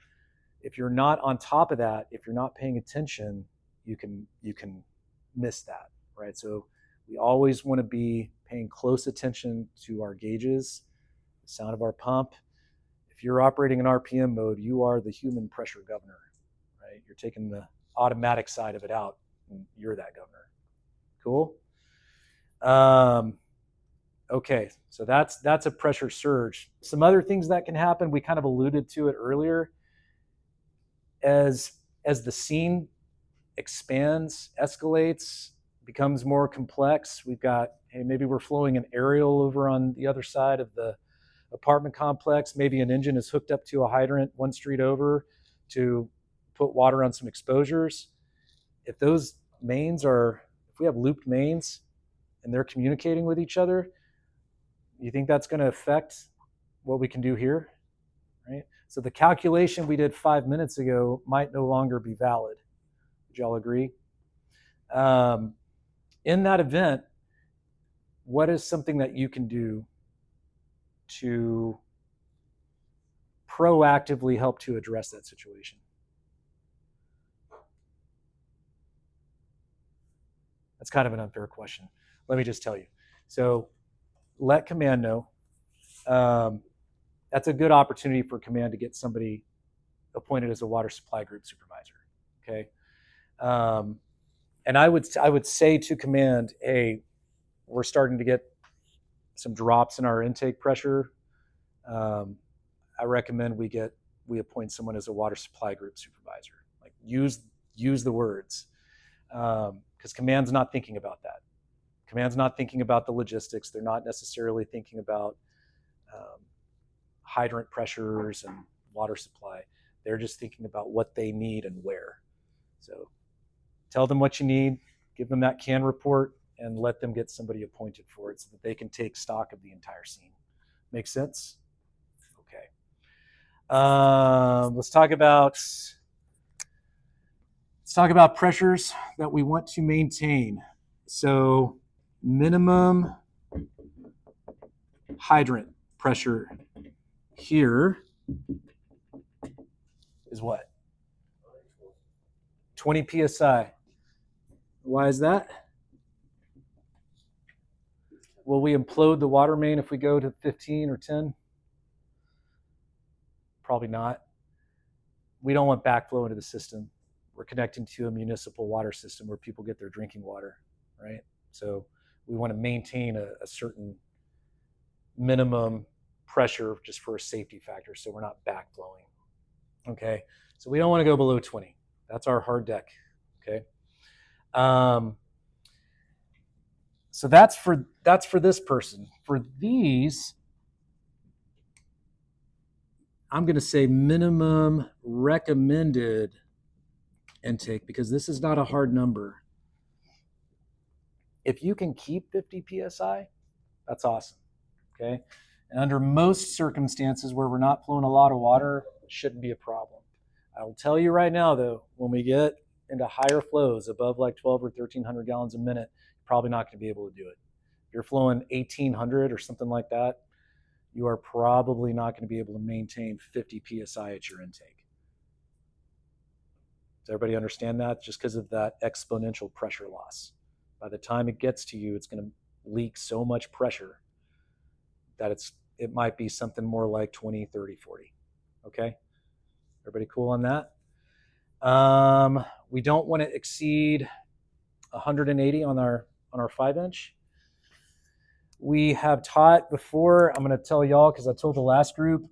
If you're not on top of that, if you're not paying attention, you can miss that, right? So we always want to be paying close attention to our gauges, the sound of our pump. If you're operating in RPM mode, you are the human pressure governor, right? You're taking the automatic side of it out, and you're that governor. Cool? Okay, so that's a pressure surge. Some other things that can happen, we kind of alluded to it earlier. As the scene expands, escalates, becomes more complex, we've got, hey, maybe we're flowing an aerial over on the other side of the apartment complex. Maybe an engine is hooked up to a hydrant one street over to put water on some exposures. If those mains if we have looped mains and they're communicating with each other, you think that's going to affect what we can do here, right? So the calculation we did 5 minutes ago might no longer be valid. Would y'all agree? In that event, what is something that you can do to proactively help to address that situation? That's kind of an unfair question. Let me just tell you. So let command know. That's a good opportunity for command to get somebody appointed as a water supply group supervisor. Okay. And I would say to command, hey, we're starting to get some drops in our intake pressure. I recommend we appoint someone as a water supply group supervisor. Like use the words, because command's not thinking about that. Command's not thinking about the logistics. They're not necessarily thinking about hydrant pressures and water supply. They're just thinking about what they need and where. So tell them what you need, give them that CAN report, and let them get somebody appointed for it so that they can take stock of the entire scene. Make sense? Okay. Let's talk about pressures that we want to maintain. So minimum hydrant pressure here is what? 20 psi. Why is that? Will we implode the water main if we go to 15 or 10? Probably not. We don't want backflow into the system. We're connecting to a municipal water system where people get their drinking water, right? So we want to maintain a certain minimum pressure just for a safety factor so we're not backflowing. Okay, so we don't want to go below 20. That's our hard deck. Okay. So that's for this person. For these, I'm going to say minimum recommended intake because this is not a hard number. If you can keep 50 psi, that's awesome. Okay. And under most circumstances where we're not flowing a lot of water, it shouldn't be a problem. I will tell you right now, though, when we get into higher flows above like 12 or 1,300 gallons a minute, you're probably not going to be able to do it. If you're flowing 1,800 or something like that, you are probably not going to be able to maintain 50 psi at your intake. Does everybody understand that? Just because of that exponential pressure loss. By the time it gets to you, it's going to leak so much pressure that it might be something more like 20, 30, 40. Okay? Everybody cool on that? We don't want to exceed 180 on our 5-inch. We have taught before, I'm going to tell y'all because I told the last group,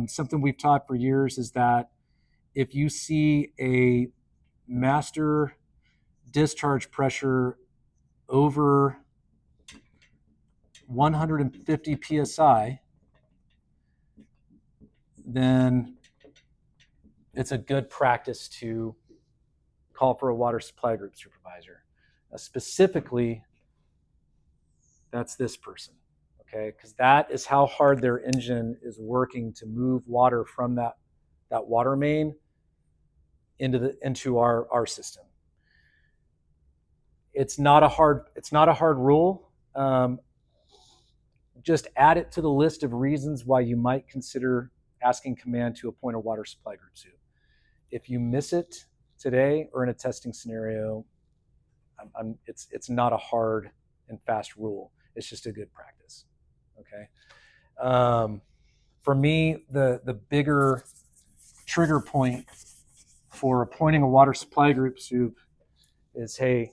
something we've taught for years is that if you see a master discharge pressure over 150 psi, then it's a good practice to call for a water supply group supervisor. Specifically, that's this person, okay? Because that is how hard their engine is working to move water from that water main into our system. It's not a hard rule. Just add it to the list of reasons why you might consider asking command to appoint a water supply group sup. If you miss it today or in a testing scenario, it's not a hard and fast rule. It's just a good practice. Okay. For me, the bigger trigger point for appointing a water supply group sup is, hey,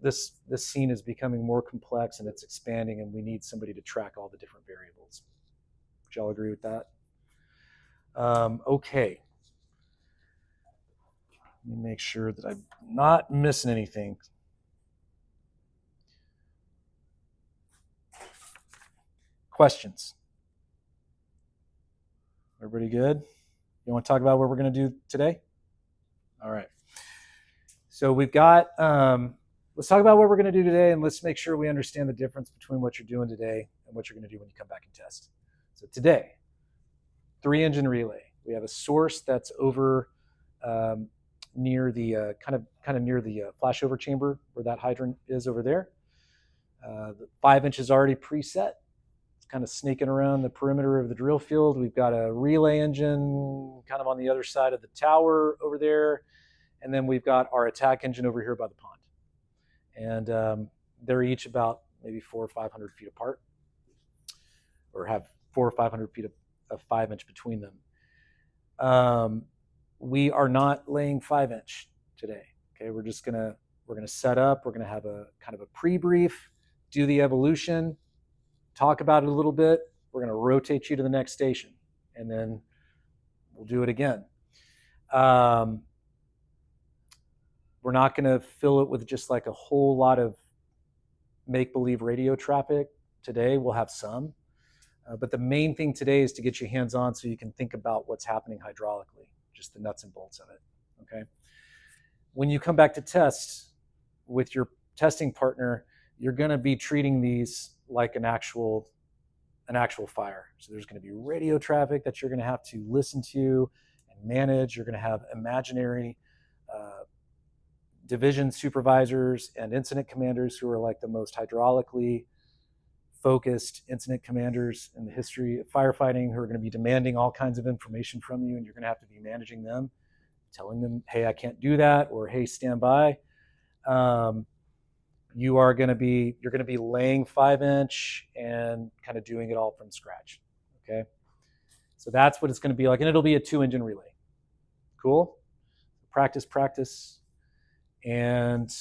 this scene is becoming more complex and it's expanding, and we need somebody to track all the different variables. Would y'all agree with that? Okay. Let me make sure that I'm not missing anything. Questions? Everybody good? You want to talk about what we're going to do today? All right. So we've got, let's talk about what we're going to do today, and let's make sure we understand the difference between what you're doing today and what you're going to do when you come back and test. So today, 3-engine relay. We have a source that's over near the kind of near the flashover chamber where that hydrant is over there. The 5-inch is already preset. It's kind of snaking around the perimeter of the drill field. We've got a relay engine kind of on the other side of the tower over there. And then we've got our attack engine over here by the pond. And they're each about maybe 400 or 500 feet apart, or have 400 or 500 feet of 5-inch between them. We are not laying 5-inch today. Okay, we're gonna set up. We're gonna have a kind of a pre-brief, do the evolution, talk about it a little bit. We're gonna rotate you to the next station, and then we'll do it again. We're not going to fill it with just like a whole lot of make-believe radio traffic. Today we'll have some, but the main thing today is to get you hands-on so you can think about what's happening hydraulically, just the nuts and bolts of it, okay? When you come back to test with your testing partner, you're going to be treating these like an actual fire. So there's going to be radio traffic that you're going to have to listen to and manage. You're going to have imaginary division supervisors and incident commanders who are like the most hydraulically focused incident commanders in the history of firefighting, who are going to be demanding all kinds of information from you, and you're going to have to be managing them, telling them, hey, I can't do that, or hey, stand by. You're going to be laying 5-inch and kind of doing it all from scratch. Okay, so that's what it's going to be like, and it'll be a 2-engine relay. Cool. Practice. And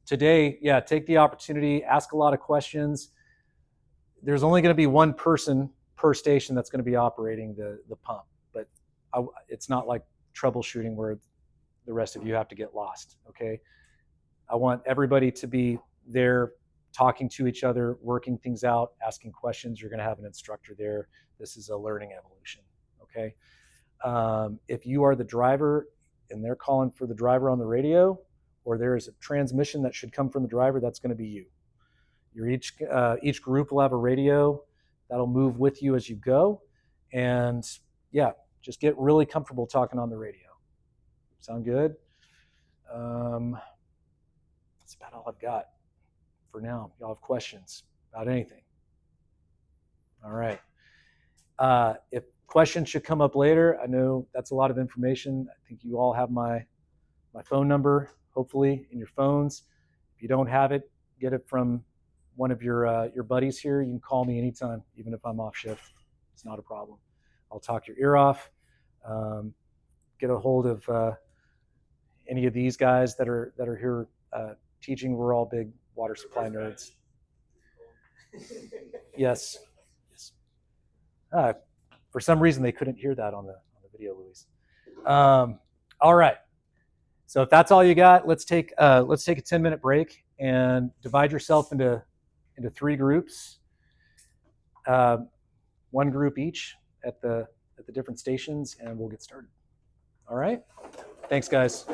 today, yeah, take the opportunity, ask a lot of questions. There's only going to be one person per station that's going to be operating the pump, but it's not like troubleshooting where the rest of you have to get lost, okay? I want everybody to be there talking to each other, working things out, asking questions. You're going to have an instructor there. This is a learning evolution, okay? If you are the driver and they're calling for the driver on the radio, or there is a transmission that should come from the driver, that's going to be you. Each group will have a radio that'll move with you as you go. And yeah, just get really comfortable talking on the radio. Sound good? That's about all I've got for now. Y'all have questions about anything? All right. If questions should come up later, I know that's a lot of information. I think you all have my phone number, hopefully, in your phones. If you don't have it, get it from one of your buddies here. You can call me anytime, even if I'm off shift. It's not a problem. I'll talk your ear off. get a hold of any of these guys that are here teaching. We're all big water supply nerds. Yes. For some reason, they couldn't hear that on the video, Luis. All right. So if that's all you got, let's take a 10-minute break and divide yourself into 3 groups, 1 group each at the different stations, and we'll get started. All right. Thanks, guys.